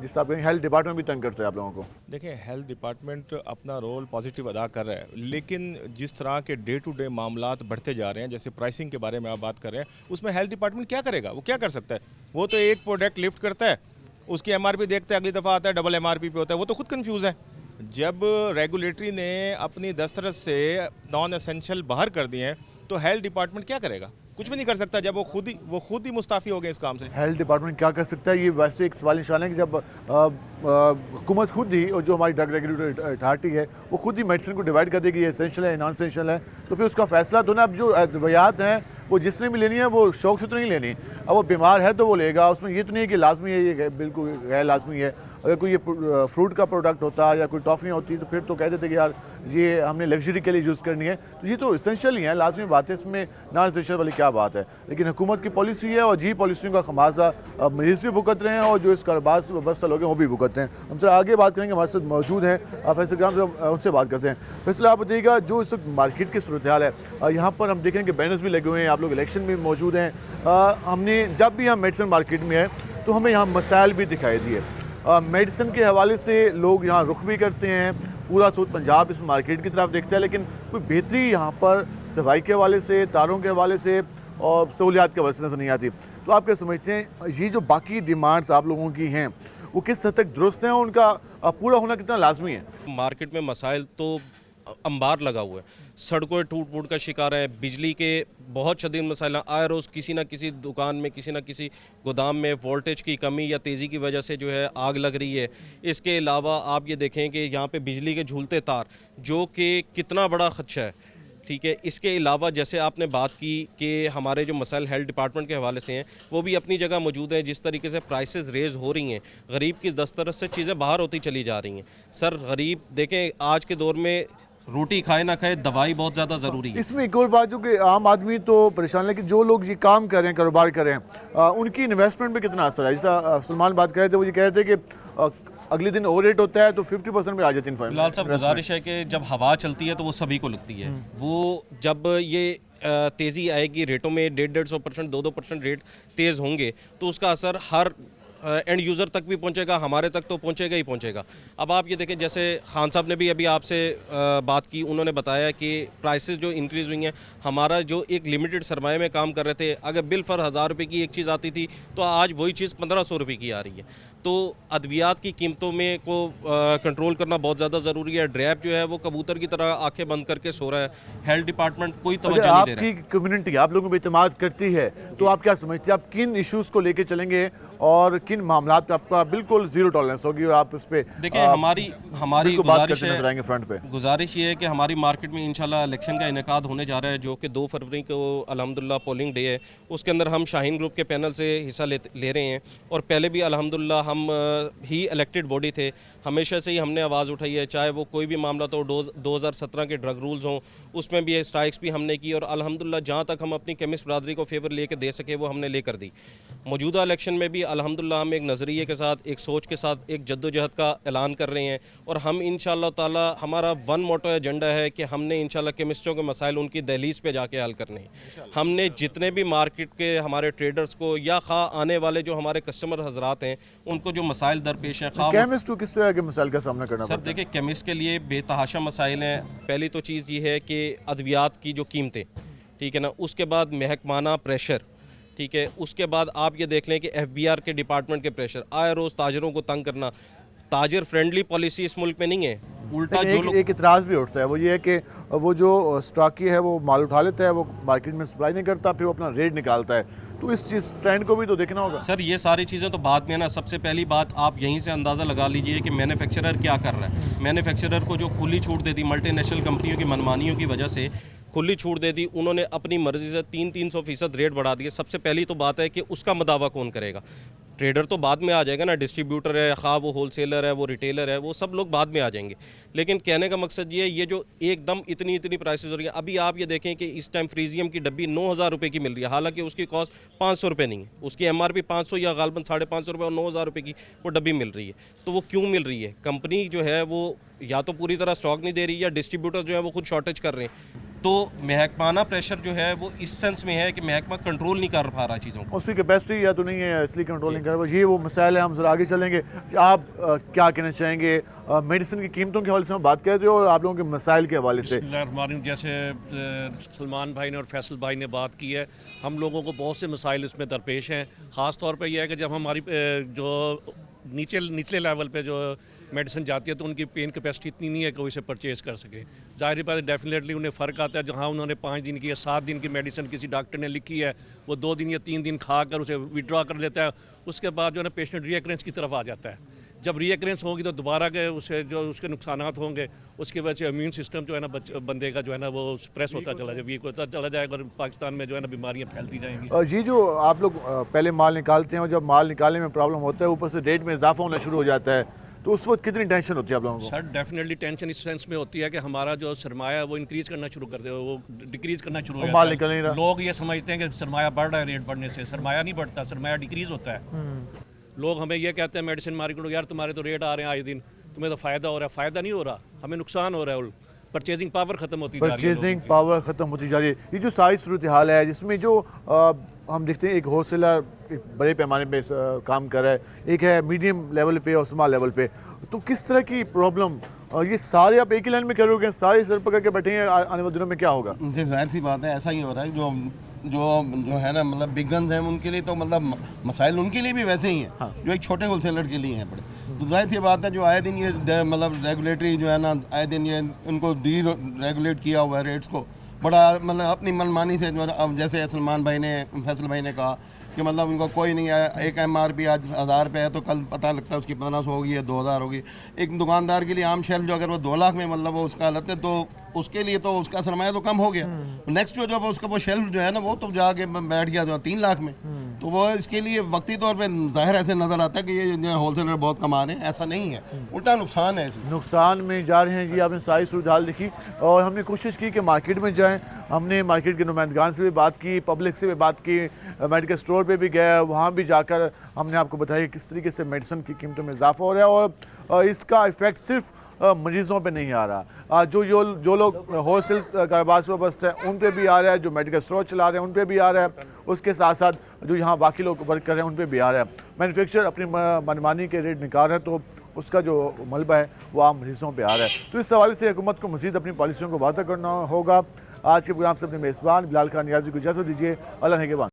जिस आप हेल्थ डिपार्टमेंट भी तंग करता है आप लोगों को? देखिए, हेल्थ डिपार्टमेंट अपना रोल पॉजिटिव अदा कर रहा है, लेकिन जिस तरह के डे टू डे मामलात बढ़ते जा रहे हैं, जैसे प्राइसिंग के बारे में आप बात कर रहे हैं, उसमें हेल्थ डिपार्टमेंट क्या करेगा? वो क्या कर सकता है? वो तो एक प्रोडक्ट लिफ्ट करता है, उसकी MRP देखता है, अगली दफ़ा आता है डबल MRP पे होता है, वो तो खुद कंफ्यूज है। जब रेगुलेटरी ने अपनी दस्तरस से नॉन एसेंशियल बाहर कर दिए हैं, तो हेल्थ डिपार्टमेंट क्या करेगा? कुछ भी नहीं कर सकता, जब वो खुद ही मुस्ताफ़ी हो गए इस काम से। हेल्थ डिपार्टमेंट क्या कर सकता है, ये वैसे एक सवाल निशान है कि जब हुकूमत खुद ही और जो हमारी ड्रग रेगुलेटरी अथॉरिटी है वो खुद ही मेडिसिन को डिवाइड कर देगी, एसेंशियल है नॉन एसेंशियल है, तो फिर उसका फैसला तो ना, अब जो अद्वियात हैं वो जिसने भी लेनी है वो शौक से तो नहीं लेनी, अब वो बीमार है तो वो लेगा, उसमें ये तो नहीं है कि लाजमी है, ये बिल्कुल गैर लाजमी है। अगर कोई ये फ्रूट का प्रोडक्ट होता या कोई टॉफ़ियाँ होती तो फिर तो कह देते कि यार ये हमने लग्जरी के लिए यूज़ करनी है, तो ये तो एसेंशियल ही है, लाजमी बात है, इसमें नॉन एसेंशियल वाली क्या बात है। लेकिन हुकूमत की पॉलिसी है और जी पॉलिसियों का खमासा मरीज़ भी भुगत रहे हैं और जो इस कारबाज वबस्ता लोग हैं वो भी भुगत रहे हैं। हम सर आगे बात करेंगे, हमारे साथ मौजूद हैं फैसल ग्राम से, उनसे बात करते हैं। फैसल, आप बताइएगा जो इस वक्त मार्केट की सूरत हाल है, यहाँ पर हम देखें कि बैनर्स भी लगे हुए हैं, आप लोग इलेक्शन में मौजूद हैं, हमने जब भी हम मेडिसिन मार्केट में है तो हमें यहाँ मसाइल भी दिखाई दिए, मेडिसिन के हवाले से लोग यहाँ रुख भी करते हैं, पूरा सूद पंजाब इस मार्केट की तरफ देखता है, लेकिन कोई बेहतरी यहाँ पर सफाई के हवाले से, तारों के हवाले से और सहूलियात के हवाले से नज़र नहीं आती। तो आप क्या समझते हैं ये जो बाकी डिमांड्स आप लोगों की हैं वो किस हद तक दुरुस्त हैं, उनका पूरा होना कितना लाजमी है? मार्केट में मसाइल तो अंबार लगा हुआ है, सड़कों टूट फूट का शिकार है, बिजली के बहुत शदीद मसाइल, आए रोज़ किसी ना किसी दुकान में, किसी ना किसी गोदाम में वोल्टेज की कमी या तेज़ी की वजह से जो है आग लग रही है। इसके अलावा आप ये देखें कि यहाँ पे बिजली के झूलते तार, जो कि कितना बड़ा खदशा है, ठीक है। इसके अलावा जैसे आपने बात की कि हमारे जो मसाइल हेल्थ डिपार्टमेंट के हवाले से हैं वो भी अपनी जगह मौजूद हैं। जिस तरीके से प्राइसेस रेज़ हो रही हैं, गरीब की दस्तरस से चीज़ें बाहर होती चली जा रही हैं। सर गरीब देखें, आज के दौर में रोटी खाए ना खाए, दवाई बहुत ज़्यादा ज़रूरी है। इसमें एक और बात जो कि आम आदमी तो परेशान है कि जो लोग ये काम कर रहे हैं, कारोबार कर रहे हैं, उनकी इन्वेस्टमेंट पे कितना असर है। जैसा सलमान बात कर रहे थे, वो ये कह रहे थे कि अगले दिन ओवर रेट होता है तो 50% में आ जाती है। फिलहाल साहब गुजारिश है कि जब हवा चलती है तो वो सभी को लगती है, वो जब ये तेज़ी आएगी रेटों में 150-150%, 2-2% रेट तेज़ होंगे तो उसका असर हर एंड यूज़र तक भी पहुंचेगा, हमारे तक तो पहुंचेगा ही पहुंचेगा। अब आप ये देखें, जैसे खान साहब ने भी अभी आपसे बात की, उन्होंने बताया कि प्राइसेस जो इंक्रीज़ हुई हैं, हमारा जो एक लिमिटेड सरमाए में काम कर रहे थे, अगर बिल फर 1000 रुपये की एक चीज़ आती थी तो आज वही चीज़ 1500 रुपये की आ रही है। तो अद्वियात की कीमतों में को कंट्रोल करना बहुत ज़्यादा ज़रूरी है। ड्रैप जो है वो कबूतर की तरह आंखें बंद करके सो रहा है, हेल्थ डिपार्टमेंट कोई तवज्जो नहीं दे रहा है। आपकी कम्युनिटी आप लोगों पर इत्मीनाद करती है तो आप क्या समझते हैं, आप किन इशूज़ को लेके चलेंगे और किन मामलात पे आपका बिल्कुल जीरो टॉलरेंस होगी और आप इस पे देखिए हमारी गुजारिश ये है कि हमारी मार्केट में इंशाल्लाह इलेक्शन का इनेकाद होने जा रहा है, जो कि 2 फरवरी को अल्हम्दुलिल्लाह पोलिंग डे है। उसके अंदर हम शाहीन ग्रुप के पैनल से हिस्सा ले रहे हैं और पहले भी अल्हम्दुलिल्लाह हम ही इलेक्टेड बॉडी थे, हमेशा से ही हमने आवाज़ उठाई है, चाहे वो कोई भी मामला तो 2017 के ड्रग रूल्स हों, उसमें भी स्ट्राइक्स भी हमने की और अल्हम्दुलिल्लाह जहाँ तक हम अपनी केमिस्ट बरादरी को फेवर लेके दे सके वो हमने लेकर दी। मौजूदा इलेक्शन में भी अल्हम्दुलिल्लाह हम एक नज़रिए के साथ, एक सोच के साथ, एक जद्दोजहद का ऐलान कर रहे हैं और हम इंशाअल्लाह ताला हमारा वन मोटो एजेंडा है कि हमने इंशाअल्लाह केमिस्टों के मसाइल उनकी दहलीज पे जाके हल करने हैं। हमने जितने भी मार्केट के हमारे ट्रेडर्स को या खा आने वाले जो हमारे कस्टमर हजरात हैं उनको जो मसाइल दरपेश हैं, केमिस्ट को किस तरह के मसाइल का सामना करना सर देखिए, केमिस्ट के लिए बेतहाशा मसाइल हैं। पहली तो चीज़ ये है कि अद्वियात की जो कीमतें, ठीक है ना, उसके बाद महकमाना प्रेशर, ठीक है, उसके बाद आप ये देख लें कि FBR के डिपार्टमेंट के प्रेशर, आए रोज़ ताजरों को तंग करना। ताजर फ्रेंडली पॉलिसी इस मुल्क में नहीं है, उल्टा जो एक इतराज़ भी उठता है वो ये है कि वो जो स्टॉकी है वो माल उठा लेता है, वो मार्केट में सप्लाई नहीं करता, फिर वो अपना रेट निकालता है। तो इस चीज़ ट्रेंड को भी तो देखना होगा। सर ये सारी चीज़ें तो बाद में ना, सबसे पहली बात आप यहीं से अंदाज़ा लगा लीजिए कि मैन्युफैक्चरर क्या कर रहा है। मैन्युफैक्चरर को जो खुली छूट दे दी मल्टीनेशनल कंपनियों की मनमानियों की वजह से, खुली छूट दे दी, उन्होंने अपनी मर्जी से 300-300% रेट बढ़ा दिए। सबसे पहली तो बात है कि उसका मदावा कौन करेगा। ट्रेडर तो बाद में आ जाएगा ना, डिस्ट्रीब्यूटर है, खा वो होलसेलर है, वो रिटेलर है, वो सब लोग बाद में आ जाएंगे। लेकिन कहने का मकसद ये जो एकदम इतनी प्राइसेस हो रही है, अभी आप ये देखें कि इस टाइम फ्रीजियम की डब्बी 9000 रुपये की मिल रही है, हालांकि उसकी कॉस्ट 500 रुपये नहीं है, उसकी MRP 500 या गालबन 550 रुपये और 9000 रुपये की वो डब्बी मिल रही है। तो वो क्यों मिल रही है? कंपनी जो है वो या तो पूरी तरह स्टॉक नहीं दे रही या डिस्ट्रीब्यूटर जो है वो खुद शॉर्टेज कर रहे हैं। तो महकमाना प्रेशर जो है वो इस सेंस में है कि महकमा कंट्रोल नहीं कर पा रहा चीज़ों को, उसकी कैपेसिटी या तो नहीं है इसलिए कंट्रोल नहीं कर रहा। ये वो मसाइल है। हम जरा आगे चलेंगे। आप क्या कहना चाहेंगे? मेडिसिन की कीमतों के हवाले से हम बात कर रहे हो और आप लोगों के मसाइल के हवाले से। जैसे सलमान भाई ने और फैसल भाई ने बात की है, हम लोगों को बहुत से मसाइल इसमें दरपेश हैं। ख़ास तौर पे यह है कि जब हमारी जो निचले लेवल पे जो मेडिसिन जाती है तो उनकी पेन कैपेसिटी इतनी नहीं है कि वो इसे परचेज़ कर सके। ज़ाहिर बात है डेफिनेटली उन्हें फ़र्क आता है। जहाँ उन्होंने 5 दिन की या 7 दिन की मेडिसिन किसी डॉक्टर ने लिखी है, वो 2 दिन या 3 दिन खा कर उसे विड्रॉ कर लेता है। उसके बाद जो है ना पेशेंट रीअक्रेंस की तरफ आ जाता है। जब रीअक्रेंस होगी तो दोबारा के उसे जो उसके नुकसानात होंगे, उसकी वजह से इम्यून सिस्टम जो है ना बंदे का जो है ना वो स्प्रेस होता चला जाए, वीक होता चला जाएगा और पाकिस्तान में जो है ना बीमारियाँ फैलती जाएंगी। ये जो आप लोग पहले माल निकालते हैं और जब माल निकालने में प्रॉब्लम होता है ऊपर से रेट में इजाफा होना शुरू हो जाता है, तो उस वक्त कितनी टेंशन होती है आप लोगों को? सर डेफिनेटली टेंशन इस सेंस में होती है कि हमारा जो सरमाया है वो इंक्रीज़ करना शुरू कर दे, वो डिक्रीज़ करना शुरू हो जाता माल निकल नहीं रहा। लोग ये समझते हैं कि सरमाया बढ़ रहा है, रेट बढ़ने से सरमाया नहीं बढ़ता, सरमाया डिक्रीज़ होता है। लोग हमें ये कहते हैं मेडिसिन मार्केट यार तुम्हारे तो रेट आ रहे हैं आए दिन, तुम्हें तो फ़ायदा हो रहा है। फ़ायदा नहीं हो रहा, हमें नुकसान हो रहा है। परचेजिंग पावर ख़त्म होती जा रही है, परचेजिंग पावर ख़त्म होती जा रही है। ये जो सारी सूरत हाल है जिसमें जो हम देखते हैं एक होलसेलर एक बड़े पैमाने पे काम कर रहा है, एक है मीडियम लेवल पे और स्मॉल लेवल पे, तो किस तरह की प्रॉब्लम ये सारे आप एक ही लाइन में करोगे, सारे सर पकड़ के बैठेंगे, आने वाले दिनों में क्या होगा? जी जाहिर सी बात है, ऐसा ही हो रहा है। जो है ना मतलब बिग गन्स हैं उनके लिए तो मतलब मसाइल उनके लिए भी वैसे ही हैं। हाँ। जो एक छोटे होलसेलर के लिए हैं बड़े। तो जाहिर सी बात है जो आए दिन ये मतलब रेगुलेटरी जो है ना आए दिन ये उनको रेगुलेट किया हुआ है रेट्स को बड़ा मतलब अपनी मनमानी से जो अब जैसे सलमान भाई ने फैसल भाई ने कहा कि मतलब उनको कोई नहीं है, एक MRP आज 1000 रुपये है तो कल पता लगता है उसकी 1500 होगी या 2000 होगी। एक दुकानदार के लिए आम शेल्फ जो अगर वो 2 लाख में मतलब वो उसका लेते तो उसके लिए तो उसका सरमाया तो कम हो गया। नेक्स्ट जो जब उसका वो शेल्फ जो है ना वो तो जाके बैठ गया जो 3 लाख में, तो वो इसके लिए वक्ती तौर पे ज़ाहिर ऐसे नज़र आता है कि ये होलसेलर बहुत कमा रहे हैं, ऐसा नहीं है, उल्टा नुकसान है। इसमें नुकसान में जा रहे हैं जी। आपने सारी सूरत हाल देखी और हमने कोशिश की कि मार्केट में जाएँ। हमने मार्केट के नुमाइंदगान से भी बात की, पब्लिक से भी बात की, मेडिकल स्टोर पर भी गए, वहाँ भी जाकर हमने आपको बताया किस तरीके से मेडिसिन की कीमतों में इजाफा हो रहा है और इसका इफ़ेक्ट सिर्फ मरीज़ों पे नहीं आ रहा। जो लोग होलसेल कारोबार से वाबस्ता है उन पे भी आ रहा है, जो मेडिकल स्टोर चला रहे हैं उन पे भी आ रहा है, उसके साथ साथ जो यहाँ बाकी लोग वर्क कर रहे हैं उन पे भी आ रहा है। मैन्युफैक्चर अपनी मनमानी के रेट निकाल रहा है तो उसका जो मलबा है वो आम मरीज़ों पर आ रहा है। तो इस हवाले से हुकूमत को मज़ीद अपनी पॉलिसियों को वादा करना होगा। आज के प्रोग्राम से अपने मेज़बान बिलाल खान नियाज़ी को इजाज़त दीजिए। अल्लाह ने के बाद।